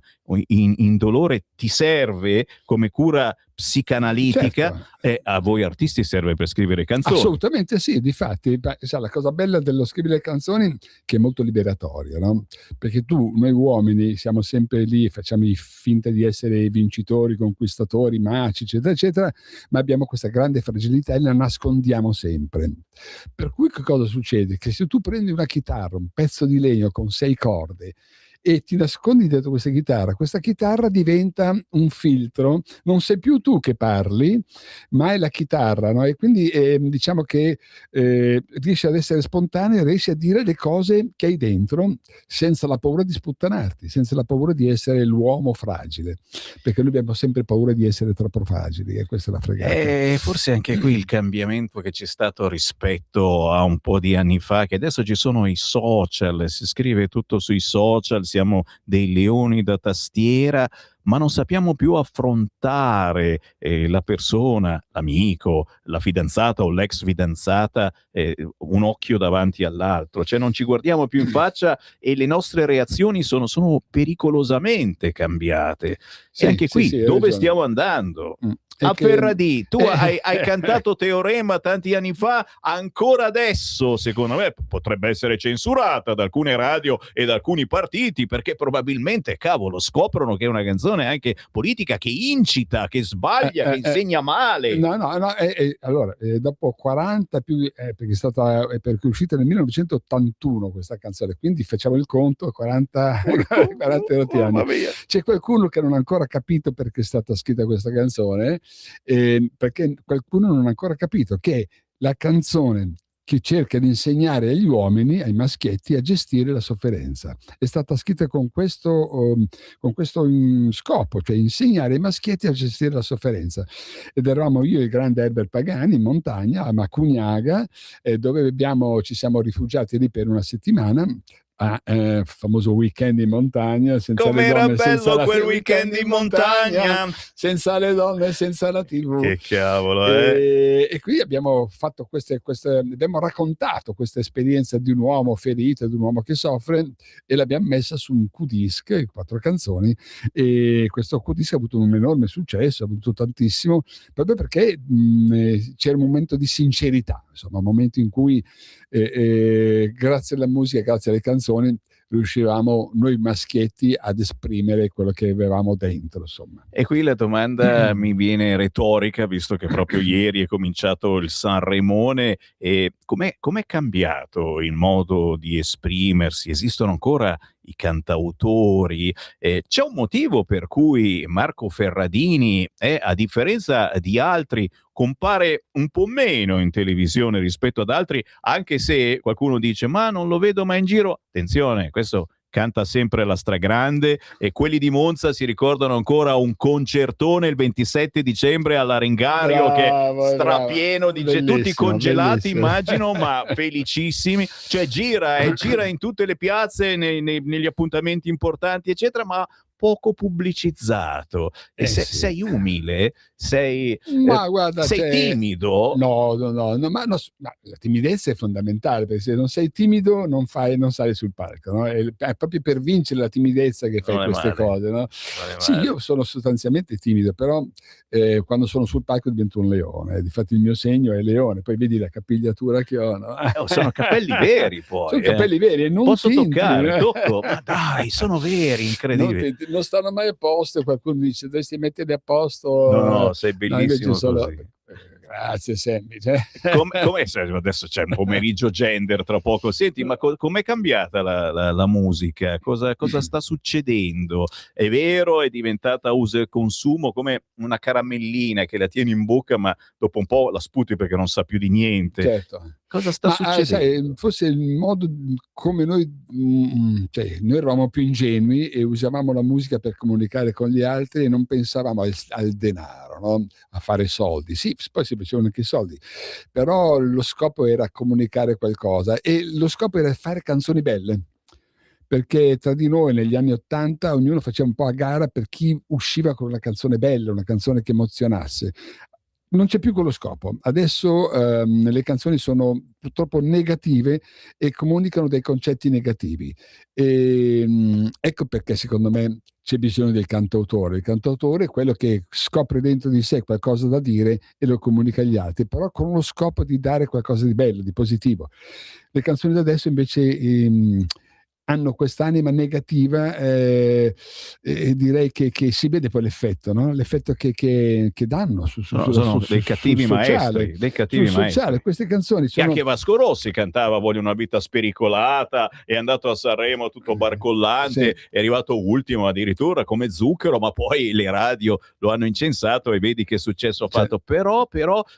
B: in dolore ti serve come cura psicanalitica, e a voi artisti serve per scrivere canzoni.
K: Assolutamente sì, difatti la cosa bella dello scrivere canzoni che è molto liberatorio, no? Perché noi uomini siamo sempre lì, facciamo finta di essere vincitori, conquistatori, maci, eccetera, eccetera, ma abbiamo questa grande fragilità e la nascondiamo sempre. Per cui che cosa succede? Che se tu prendi una chitarra, un pezzo di legno con 6 corde e ti nascondi dietro questa chitarra diventa un filtro, non sei più tu che parli, ma è la chitarra, no? E quindi diciamo che riesci ad essere spontaneo, riesci a dire le cose che hai dentro senza la paura di sputtanarti, senza la paura di essere l'uomo fragile, perché noi abbiamo sempre paura di essere troppo fragili, e questa è la fregata.
B: Forse anche qui il cambiamento che c'è stato rispetto a un po' di anni fa, che adesso ci sono i social, si scrive tutto sui social, siamo dei leoni da tastiera, ma non sappiamo più affrontare la persona, l'amico, la fidanzata o l'ex fidanzata, un occhio davanti all'altro, cioè non ci guardiamo più in faccia e le nostre reazioni sono pericolosamente cambiate.
K: Sì,
B: e anche qui,
K: sì,
B: dove
K: ragione.
B: stiamo andando?
K: A
B: Ferradì, tu hai cantato Teorema tanti anni fa, ancora adesso secondo me potrebbe essere censurata da alcune radio e da alcuni partiti, perché probabilmente, cavolo, scoprono che è una canzone anche politica, che incita, che sbaglia, che insegna male.
K: No, allora, dopo 40 più, perché è uscita nel 1981 questa canzone, quindi facciamo il conto, 40 anni. C'è qualcuno che non ha ancora capito perché è stata scritta questa canzone, perché qualcuno non ha ancora capito che la canzone che cerca di insegnare agli uomini, ai maschietti, a gestire la sofferenza. È stata scritta con questo scopo, cioè insegnare ai maschietti a gestire la sofferenza. Ed eravamo io e il grande Herbert Pagani in montagna a Macugnaga, dove ci siamo rifugiati lì per una settimana. Famoso weekend in montagna, senza
B: com'era
K: le donne,
B: bello quel weekend in montagna,
K: senza le donne, senza la TV.
B: Che cavolo,
K: E qui abbiamo fatto abbiamo raccontato questa esperienza di un uomo ferito, di un uomo che soffre, e l'abbiamo messa su un Q-disc, 4 canzoni, e questo Q-disc ha avuto un enorme successo, ha avuto tantissimo, proprio perché c'era un momento di sincerità, insomma, un momento in cui grazie alla musica, grazie alle canzoni, riuscivamo noi maschietti ad esprimere quello che avevamo dentro, insomma.
B: E qui la domanda mi viene retorica, visto che proprio ieri è cominciato il Sanremone, e com'è cambiato il modo di esprimersi? Esistono ancora i cantautori? C'è un motivo per cui Marco Ferradini, a differenza di altri, compare un po' meno in televisione rispetto ad altri, anche se qualcuno dice ma non lo vedo mai in giro? Attenzione, questo canta sempre la stragrande, e quelli di Monza si ricordano ancora un concertone il 27 dicembre all'Arengario, che è strapieno di tutti congelati, bellissimo. Immagino, ma felicissimi, cioè gira in tutte le piazze, negli appuntamenti importanti eccetera, ma poco pubblicizzato. E sei umile? Sei timido?
K: No, ma la timidezza è fondamentale, perché se non sei timido non sali sul palco, no? È proprio per vincere la timidezza che fai queste cose, no? Sì, io sono sostanzialmente timido, però quando sono sul palco divento un leone. Difatti il mio segno è leone, poi vedi la capigliatura che ho, no?
B: Sono capelli veri, poi.
K: Sono capelli veri e non
B: posso
K: tinti,
B: toccare, tocco, ma dai, sono veri, incredibili.
K: Non stanno mai a posto, e qualcuno dice dovresti metterli a posto.
B: No, sei bellissimo così.
K: Grazie Sammy.
B: Adesso c'è un pomeriggio gender tra poco. Senti, ma com'è cambiata la musica? Cosa sta succedendo? È vero, è diventata uso e consumo, come una caramellina che la tieni in bocca ma dopo un po' la sputi perché non sa più di niente.
K: Certo.
B: Cosa sta succedendo?
K: Sai, forse il modo come noi eravamo più ingenui e usavamo la musica per comunicare con gli altri e non pensavamo al denaro, no? A fare soldi. Sì, poi si facevano anche i soldi, però lo scopo era comunicare qualcosa, e lo scopo era fare canzoni belle, perché tra di noi negli anni '80 ognuno faceva un po' a gara per chi usciva con una canzone bella, una canzone che emozionasse. Non c'è più quello scopo. Adesso le canzoni sono purtroppo negative e comunicano dei concetti negativi. Ecco perché secondo me c'è bisogno del cantautore. Il cantautore è quello che scopre dentro di sé qualcosa da dire e lo comunica agli altri, però con lo scopo di dare qualcosa di bello, di positivo. Le canzoni di adesso invece hanno quest'anima negativa, e direi che si vede poi l'effetto, no? L'effetto che danno
B: sono dei cattivi maestri, dei cattivi maestri.
K: Queste canzoni sono...
B: E anche Vasco Rossi cantava Voglio una vita spericolata, è andato a Sanremo tutto barcollante, sì. È arrivato ultimo addirittura come Zucchero, ma poi le radio lo hanno incensato e vedi che successo ha fatto. Però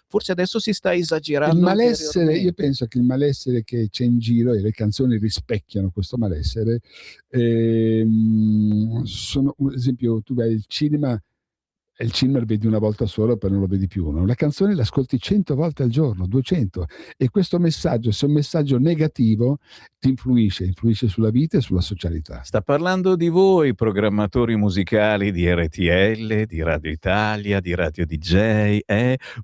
B: forse adesso si sta esagerando.
K: Il malessere, io penso che il malessere che c'è in giro, e le canzoni rispecchiano questo malessere, sono, ad esempio, tu vai al cinema e il cinema lo vedi una volta sola, poi non lo vedi più, no? La canzone l'ascolti 100 volte al giorno, 200, e questo messaggio, se è un messaggio negativo, ti influisce sulla vita e sulla socialità.
B: Sta parlando di voi, programmatori musicali di RTL, di Radio Italia, di Radio DJ,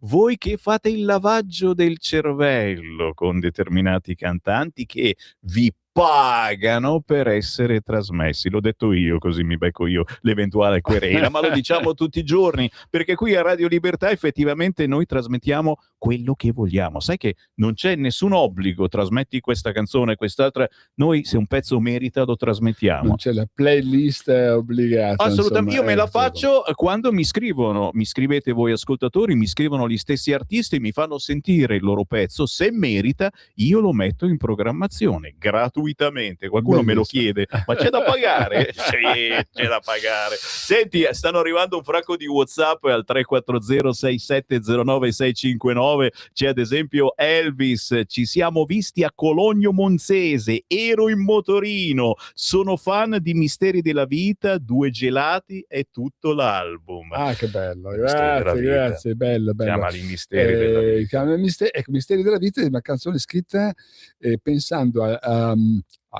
B: voi che fate il lavaggio del cervello con determinati cantanti che vi pagano per essere trasmessi. L'ho detto io, così mi becco io l'eventuale querela, ma lo diciamo tutti i giorni, perché qui a Radio Libertà effettivamente noi trasmettiamo quello che vogliamo. Sai che non c'è nessun obbligo, trasmetti questa canzone, quest'altra, noi se un pezzo merita lo trasmettiamo.
K: Non c'è la playlist obbligata.
B: Assolutamente,
K: insomma,
B: io me la faccio quando mi scrivono, mi scrivete voi ascoltatori, mi scrivono gli stessi artisti, mi fanno sentire il loro pezzo, se merita io lo metto in programmazione gratuitamente. Qualcuno me lo chiede, ma c'è da pagare? Sì, c'è da pagare. Senti, stanno arrivando un fracco di WhatsApp al 340 6709 659, 19. C'è ad esempio Elvis, ci siamo visti a Cologno Monzese, ero in motorino, sono fan di Misteri della Vita, 2 gelati e tutto l'album.
K: Ah, che bello,
B: Misteri
K: grazie, bello.
B: Chiamali Misteri della Vita.
K: Misteri della Vita è una canzone scritta pensando a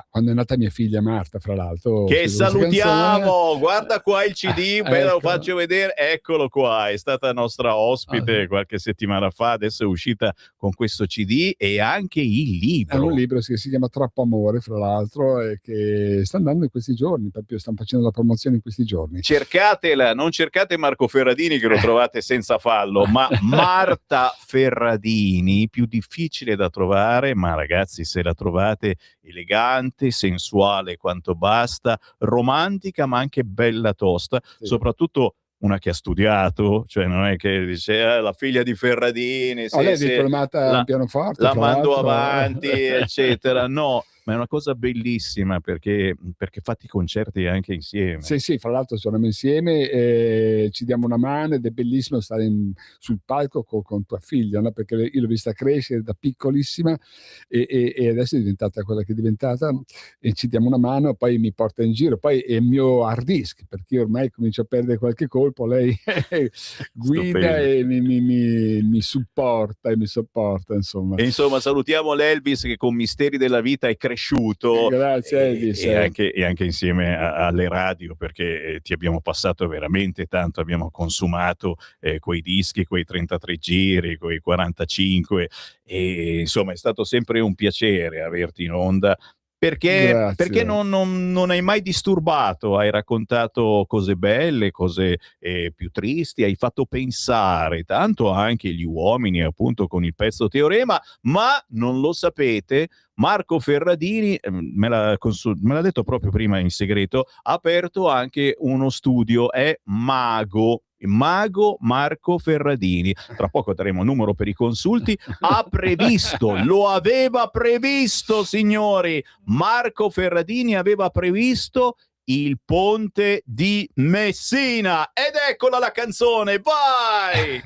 K: quando è nata mia figlia Marta, fra l'altro.
B: Che salutiamo, guarda qua il CD, ve lo
K: Ecco.
B: faccio vedere, eccolo qua, è stata nostra ospite qualche settimana fa, adesso è uscita con questo CD e anche il libro.
K: È un libro che si chiama Troppo Amore, fra l'altro, e che sta andando in questi giorni, proprio stanno facendo la promozione in questi giorni.
B: Cercatela, non cercate Marco Ferradini che lo trovate senza fallo, ma Marta Ferradini, più difficile da trovare, ma ragazzi se la trovate elegante, sensuale quanto basta, romantica ma anche bella tosta, soprattutto una che ha studiato, cioè non è che dice la figlia di Ferradini,
K: lei è diplomata al pianoforte,
B: la
K: fra
B: mando
K: l'altro.
B: avanti, eccetera. No, ma è una cosa bellissima perché fate i concerti anche insieme.
K: Sì, fra l'altro suoniamo insieme, ci diamo una mano ed è bellissimo stare sul palco con tua figlia, no? Perché io l'ho vista crescere da piccolissima e adesso è diventata quella che è diventata e ci diamo una mano, poi mi porta in giro, poi è il mio hard disk perché io ormai comincio a perdere qualche colpo, lei guida e mi supporta e mi sopporta, insomma.
B: E insomma salutiamo l'Elvis che con Misteri della Vita è cresciuto.
K: Grazie Elvis.
B: E anche insieme alle radio perché ti abbiamo passato veramente tanto, abbiamo consumato quei dischi, quei 33 giri, quei 45 e insomma è stato sempre un piacere averti in onda. Perché non hai mai disturbato, hai raccontato cose belle, cose più tristi, hai fatto pensare tanto anche gli uomini appunto con il pezzo Teorema, ma non lo sapete, Marco Ferradini, me l'ha detto proprio prima in segreto, ha aperto anche uno studio, è Mago Marco Ferradini. Tra poco daremo il numero per i consulti. Lo aveva previsto, signori. Marco Ferradini aveva previsto il ponte di Messina. Ed eccola la canzone, vai!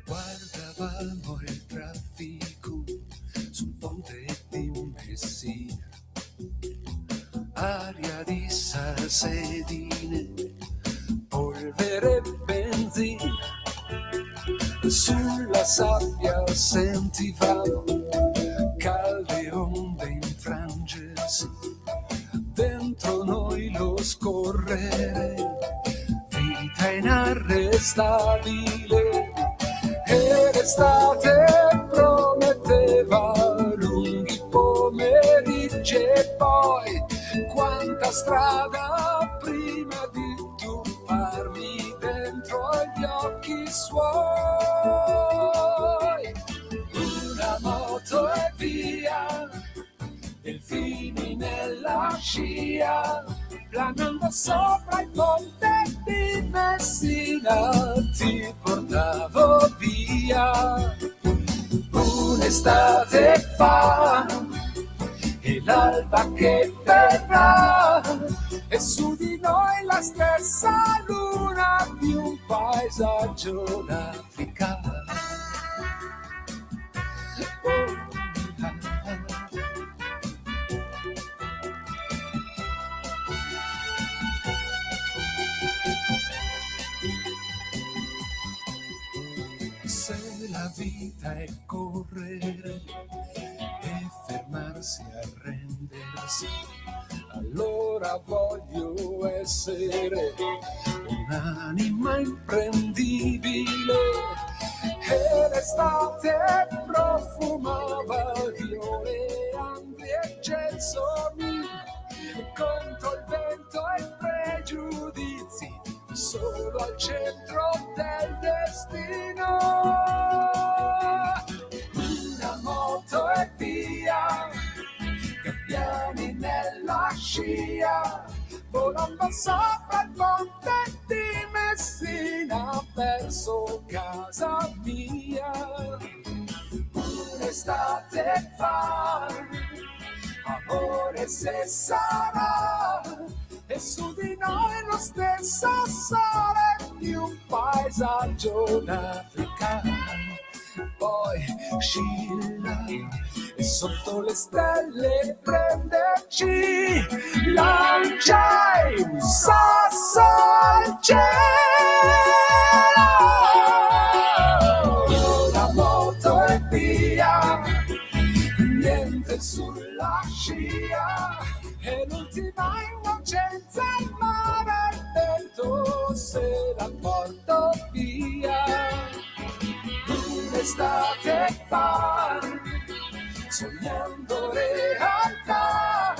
I: Guardavamo il traffico sul ponte di Messina, aria di salsedine, polvere e benzina, sulla sabbia sentivamo calde onde infrangersi, dentro noi lo scorrere, vita inarrestabile. E l'estate prometteva lunghi pomeriggi e poi quanta strada prima di tuffarmi dentro gli occhi suoi. Una moto e via, delfini nella scia, planando sopra il ponte di Messina, ti portavo via. Un'estate fa e l'alba che verrà e su di noi la stessa luna di un paesaggio d'Africa. Se la vita è correre e fermarsi a arrendersi, allora voglio essere un'anima imprendibile. E l'estate profumava viole, andri e gelsomino, contro il vento e i pregiudizi, solo scia, volando sopra il ponte di Messina verso casa mia. Un'estate fa, amore se sarà, e su di noi lo stesso sole di un paesaggio d'Africa. Poi oscilla e sotto le stelle prenderci, lanciai un sasso al cielo, la moto è via, niente sulla scia, e l'ultima innocenza al mare, il vento se la porto via. Un'estate fa, sognando realtà,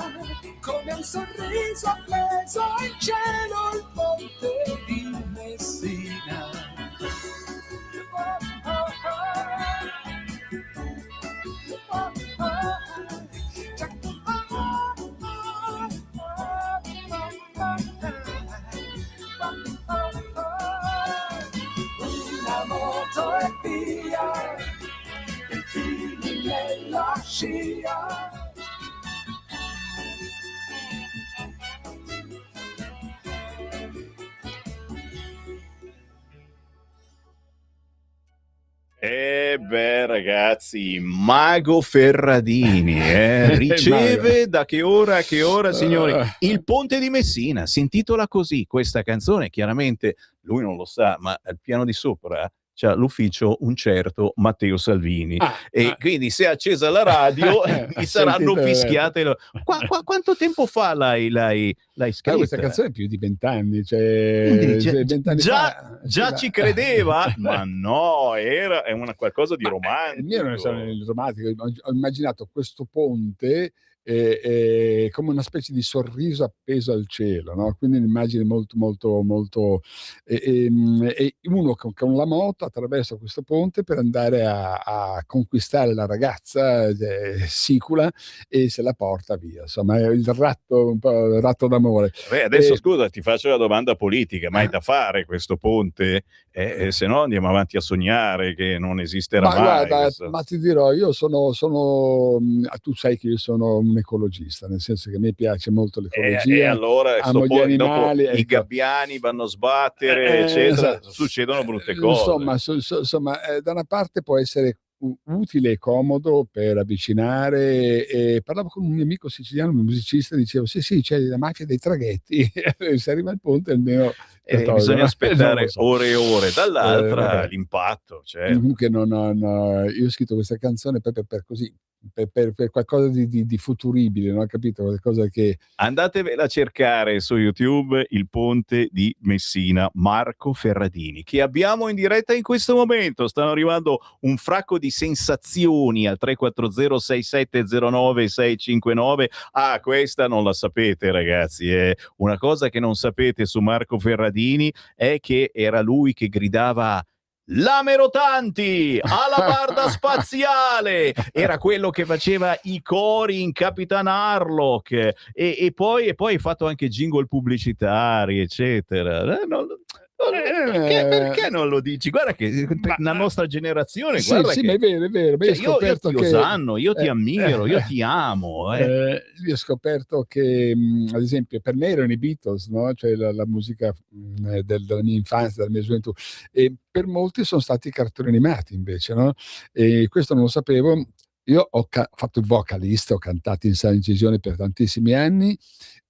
I: come un sorriso appeso in cielo, il ponte di Messina. Una moto è via, i figli nella scia.
B: E beh, ragazzi, Mago Ferradini riceve da che ora a che ora, signori, il Ponte di Messina. Si intitola così questa canzone. Chiaramente lui non lo sa, ma al piano di sopra c'ha l'ufficio un certo Matteo Salvini, quindi se è accesa la radio gli saranno fischiate. Quanto tempo fa l'hai scritta?
K: Questa canzone è più di 20 anni, cioè, 20 anni
B: già ci credeva? Ma no, è qualcosa di romantico.
K: Il mio non è romantico, ho immaginato questo ponte come una specie di sorriso appeso al cielo, no? Quindi un'immagine molto molto molto e uno con la moto attraverso questo ponte per andare a conquistare la ragazza sicula e se la porta via, insomma è il ratto, un po' il ratto d'amore.
B: Adesso scusa, ti faccio la domanda politica, ma è da fare questo ponte? Se no andiamo avanti a sognare che non esisterà mai.
K: Guarda,
B: questo.
K: ma ti dirò, io sono tu sai che io sono un ecologista, nel senso che a me piace molto l'ecologia,
B: e allora
K: amo gli animali,
B: dopo i gabbiani vanno a sbattere, eccetera, succedono brutte cose.
K: Insomma, da una parte può essere utile e comodo per avvicinare. Parlavo con un mio amico siciliano, un musicista, dicevo sì, c'è la mafia dei traghetti, se arriva al ponte almeno
B: bisogna aspettare ore e ore. Dall'altra l'impatto, cioè.
K: Comunque io ho scritto questa canzone proprio per così, per qualcosa di futuribile, no? Capito? Qualcosa che
B: andatevela a cercare su YouTube, il ponte di Messina, Marco Ferradini, che abbiamo in diretta in questo momento. Stanno arrivando un fracco di sensazioni al 340 6709 659. Questa non la sapete, ragazzi, una cosa che non sapete su Marco Ferradini è che era lui che gridava "Lame rotanti alla barda spaziale", era quello che faceva i cori in Capitan Harlock e poi hai fatto anche jingle pubblicitari, eccetera. Perché non lo dici? Guarda che la nostra generazione, guarda
K: sì,
B: che...
K: ma è vero.
B: Io ti osanno, io ti ammiro, io ti amo.
K: Io ho scoperto che, ad esempio, per me erano i Beatles, no? Cioè la musica della mia infanzia, della mia gioventù, e per molti sono stati i cartoni animati invece, no? E questo non lo sapevo. Io ho fatto il vocalista, ho cantato in sala incisione per tantissimi anni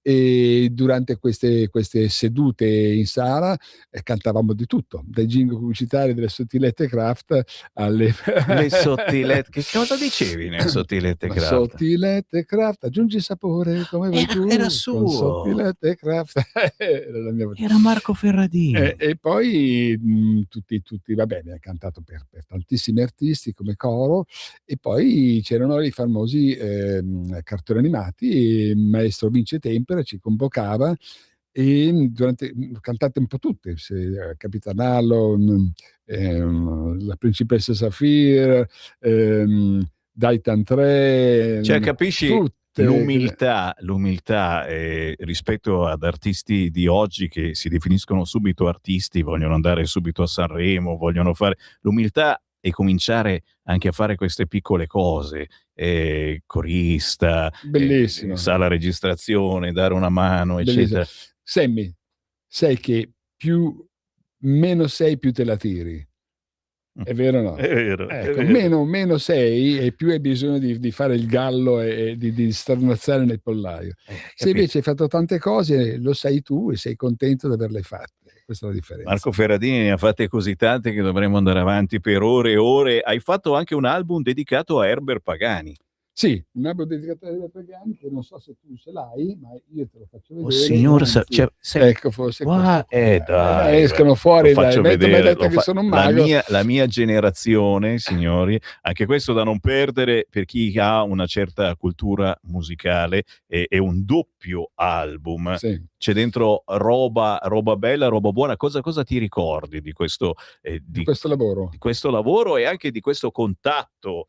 K: e durante queste sedute in sala cantavamo di tutto, dai jingle pubblicitari delle sottilette Kraft alle
B: le sottilette. Che cosa dicevi nelle sottilette Kraft?
K: Sottilette Kraft, aggiungi sapore come vuoi tu.
B: Era suo.
K: Sottilette Kraft.
B: Era Marco Ferradini.
K: E poi tutti vabbè, mi ha cantato per tantissimi artisti come coro, e poi c'erano i famosi cartoni animati, e il maestro Vince Tempera ci convocava e cantate un po' tutte, Capitan Harlock, la principessa Safir, Daitan 3,
B: cioè capisci
K: fatte.
B: L'umiltà rispetto ad artisti di oggi che si definiscono subito artisti, vogliono andare subito a Sanremo, vogliono fare l'umiltà e cominciare anche a fare queste piccole cose, corista,
K: Bellissimo.
B: sala registrazione, dare una mano,
K: Bellissimo.
B: eccetera.
K: Sammy, sai che meno sei più te la tiri. È vero o no?
B: È vero, è
K: Ecco,
B: vero.
K: meno sei e più hai bisogno di fare il gallo e di stornazzare nel pollaio. Se
B: capito.
K: invece hai fatto tante cose, lo sai tu e sei contento di averle fatte. Questa è la differenza.
B: Marco Ferradini ne ha fatte così tante che dovremmo andare avanti per ore e ore. Hai fatto anche un album dedicato a Herbert Pagani.
K: Sì, un album dedicato a Herbert Pagani che non so se tu ce l'hai, ma io te lo faccio vedere.
B: Signor,
K: Anzi, ecco, forse
B: dai,
K: escono fuori,
B: lo faccio
K: dai.
B: vedere,
K: Detto che sono un mago.
B: La mia generazione, signori, anche questo da non perdere per chi ha una certa cultura musicale, è un doppio album.
K: Sì.
B: C'è dentro roba bella, roba buona. Cosa ti ricordi di questo,
K: di questo lavoro?
B: Di questo lavoro e anche di questo contatto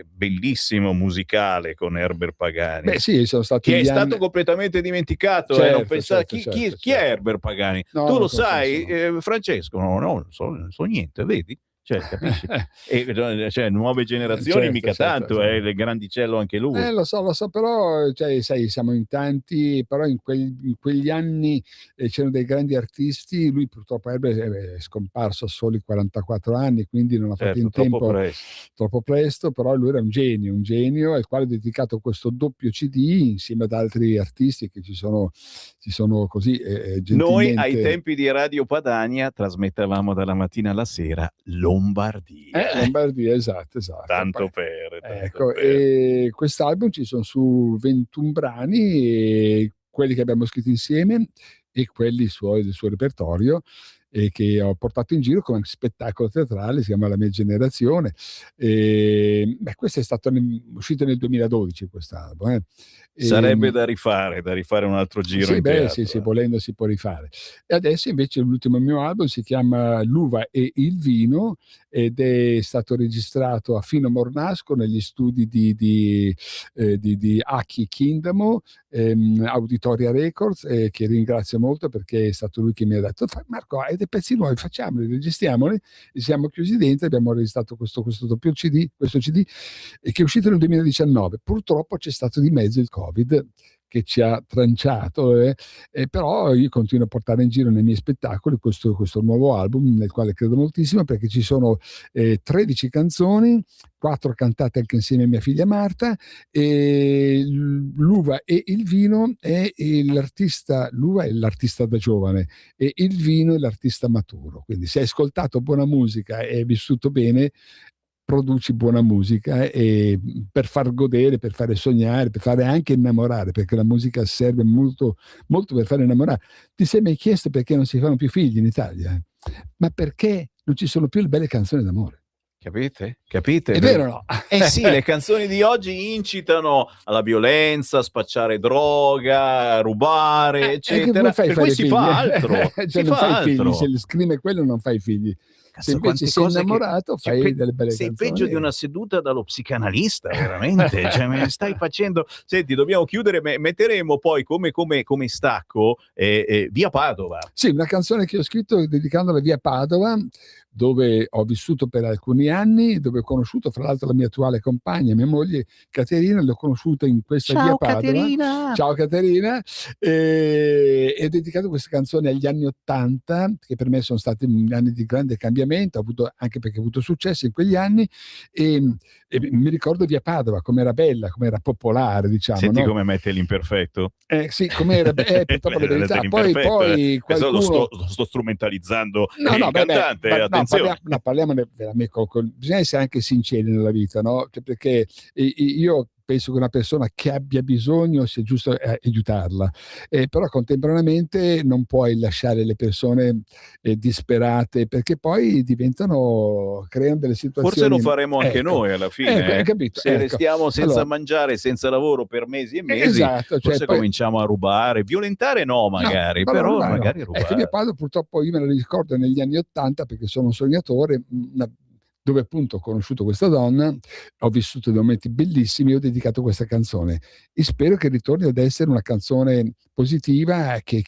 B: bellissimo musicale con Herbert Pagani?
K: Beh sì, sono stati
B: che è
K: gli anni...
B: stato completamente dimenticato.
K: Certo,
B: non pensare,
K: certo,
B: chi è Herbert Pagani?
K: No,
B: Tu lo
K: non
B: sai,
K: so.
B: Francesco? No, non so niente, vedi? Cioè, capisci? E, nuove generazioni,
K: Certo,
B: mica
K: certo,
B: tanto,
K: certo.
B: è il grandicello anche lui.
K: Lo so, però sai, siamo in tanti, però in quegli anni c'erano dei grandi artisti. Lui purtroppo è scomparso a soli 44 anni, quindi non ha fatto in tempo troppo presto, però lui era un genio al quale ho dedicato questo doppio CD insieme ad altri artisti che ci sono così gentilmente.
B: Noi ai tempi di Radio Padania trasmettevamo dalla mattina alla sera Lombardia.
K: Lombardia, esatto.
B: Tanto
K: Poi,
B: per.
K: E quest'album ci sono su 21 brani, e quelli che abbiamo scritto insieme e quelli del suo repertorio, e che ho portato in giro come spettacolo teatrale, si chiama La mia generazione. Questo è stato uscito nel 2012 quest'album.
B: Sarebbe da rifare un altro giro in teatro.
K: Sì, volendo si può rifare. E adesso invece l'ultimo mio album si chiama L'uva e il vino ed è stato registrato a Fino Mornasco negli studi di Aki Kindamo, Auditoria Records, che ringrazio molto perché è stato lui che mi ha detto: Marco, hai dei pezzi nuovi, facciamoli, registriamoli. E siamo chiusi dentro, abbiamo registrato questo doppio CD, questo CD, che è uscito nel 2019. Purtroppo c'è stato di mezzo il Covid che ci ha tranciato, però io continuo a portare in giro nei miei spettacoli questo nuovo album nel quale credo moltissimo, perché ci sono 13 canzoni, 4 cantate anche insieme a mia figlia Marta, e l'uva e il vino l'uva è l'artista da giovane e il vino è l'artista maturo. Quindi se hai ascoltato buona musica e hai vissuto bene, produci buona musica, e per far godere, per fare sognare, per fare anche innamorare, perché la musica serve molto, molto per fare innamorare. Ti sei mai chiesto perché non si fanno più figli in Italia? Ma perché non ci sono più le belle canzoni d'amore?
B: Capite?
K: È vero o no?
B: Sì, le canzoni di oggi incitano alla violenza, a spacciare droga, a rubare, eccetera. Per cui si fa altro.
K: Figli, se le scrive quello non fai figli. Se invece sei innamorato fai delle belle
B: sei
K: canzoni.
B: Peggio di una seduta dallo psicanalista, veramente. Cioè, me ne stai facendo. Senti, dobbiamo chiudere. Metteremo poi come stacco Via Padova.
K: Sì, una canzone che ho scritto dedicandola a Via Padova, dove ho vissuto per alcuni anni, dove ho conosciuto fra l'altro la mia attuale compagna, mia moglie Caterina. L'ho conosciuta in questa Via Padova.
B: Caterina.
K: Ciao Caterina. E ho dedicato questa canzone agli anni '80, che per me sono stati anni di grande cambiamento, anche perché ho avuto successo in quegli anni, e mi ricordo Via Padova, come era bella, come era popolare, diciamo.
B: Senti,
K: no?
B: come mette l'impersfetto?
K: Sì, come era purtroppo la verità. Poi
B: qualcuno... sto strumentalizzando il cantante, attenzione.
K: Parliamone veramente bisogna essere anche sinceri nella vita, no? Perché io penso che una persona che abbia bisogno sia giusto aiutarla, però contemporaneamente non puoi lasciare le persone disperate, perché poi creano delle situazioni.
B: Forse lo faremo anche noi alla fine.
K: Capito?
B: Se restiamo senza mangiare, senza lavoro per mesi e mesi, forse cominciamo a rubare, violentare magari, però magari rubare.
K: Mio padre, purtroppo io me lo ricordo negli anni '80, perché sono un sognatore, dove appunto ho conosciuto questa donna, ho vissuto dei momenti bellissimi, ho dedicato questa canzone e spero che ritorni ad essere una canzone positiva che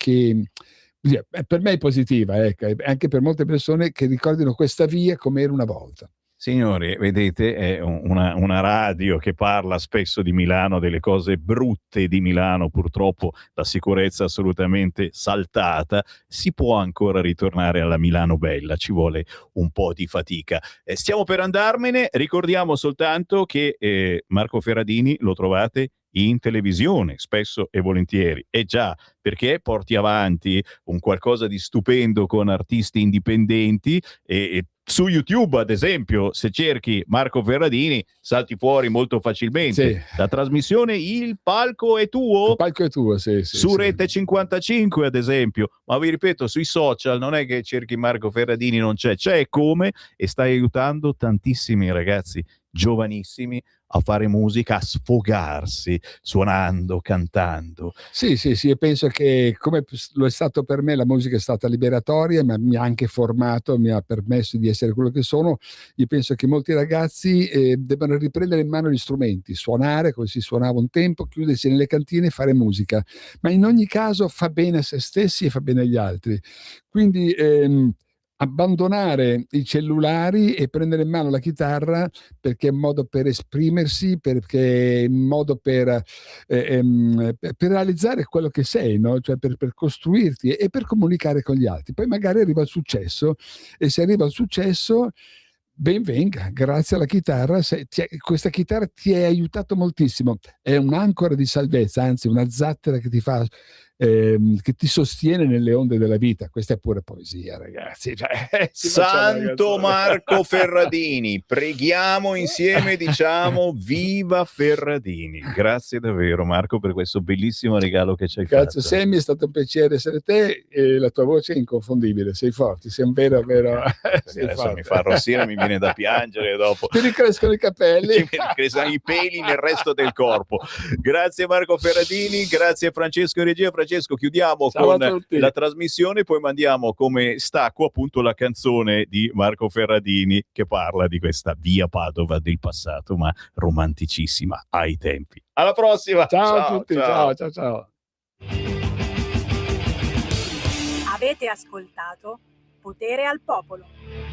K: per me è positiva, ecco, anche per molte persone che ricordino questa via come era una volta.
B: Signori, vedete, è una radio che parla spesso di Milano, delle cose brutte di Milano, purtroppo la sicurezza assolutamente saltata. Si può ancora ritornare alla Milano bella, ci vuole un po' di fatica. Stiamo per andarmene, ricordiamo soltanto che Marco Ferradini lo trovate in televisione, spesso e volentieri. E già, perché porti avanti un qualcosa di stupendo con artisti indipendenti e su YouTube, ad esempio, se cerchi Marco Ferradini, salti fuori molto facilmente.
K: Sì.
B: La trasmissione Il Palco è Tuo?
K: Il Palco è Tuo, sì.
B: Su Rete 55, ad esempio. Ma vi ripeto, sui social non è che cerchi Marco Ferradini, non c'è come, e stai aiutando tantissimi ragazzi giovanissimi a fare musica, a sfogarsi, suonando, cantando.
K: Sì, e penso che come lo è stato per me, la musica è stata liberatoria, ma mi ha anche formato, mi ha permesso di essere quello che sono. Io penso che molti ragazzi debbano riprendere in mano gli strumenti, suonare come si suonava un tempo, chiudersi nelle cantine e fare musica, ma in ogni caso fa bene a se stessi e fa bene agli altri. Quindi abbandonare i cellulari e prendere in mano la chitarra, perché è un modo per esprimersi, perché è un modo per realizzare quello che sei, no? Cioè per costruirti e per comunicare con gli altri. Poi magari arriva il successo, e se arriva il successo, ben venga, grazie alla chitarra. Questa chitarra ti ha aiutato moltissimo, è un'ancora di salvezza, anzi una zattera che ti fa che ti sostiene nelle onde della vita. Questa è pure poesia, ragazzi.
B: Santo Marco Ferradini, preghiamo insieme, diciamo viva Ferradini. Grazie davvero Marco per questo bellissimo regalo che ci hai fatto.
K: Grazie Sammy, è stato un piacere essere te, e la tua voce è inconfondibile, sei forte, sei un vero sei
B: adesso
K: forte.
B: mi fa arrossire, mi viene da piangere dopo.
K: Ti ricrescono i capelli,
B: mi crescono i peli nel resto del corpo. Grazie Marco Ferradini, grazie Francesco in regia. Francesco, chiudiamo
K: Ciao
B: con la trasmissione, poi mandiamo come stacco appunto la canzone di Marco Ferradini che parla di questa via Padova del passato, ma romanticissima ai tempi. Alla prossima!
K: Ciao a tutti, ciao.
A: Avete ascoltato Potere al Popolo.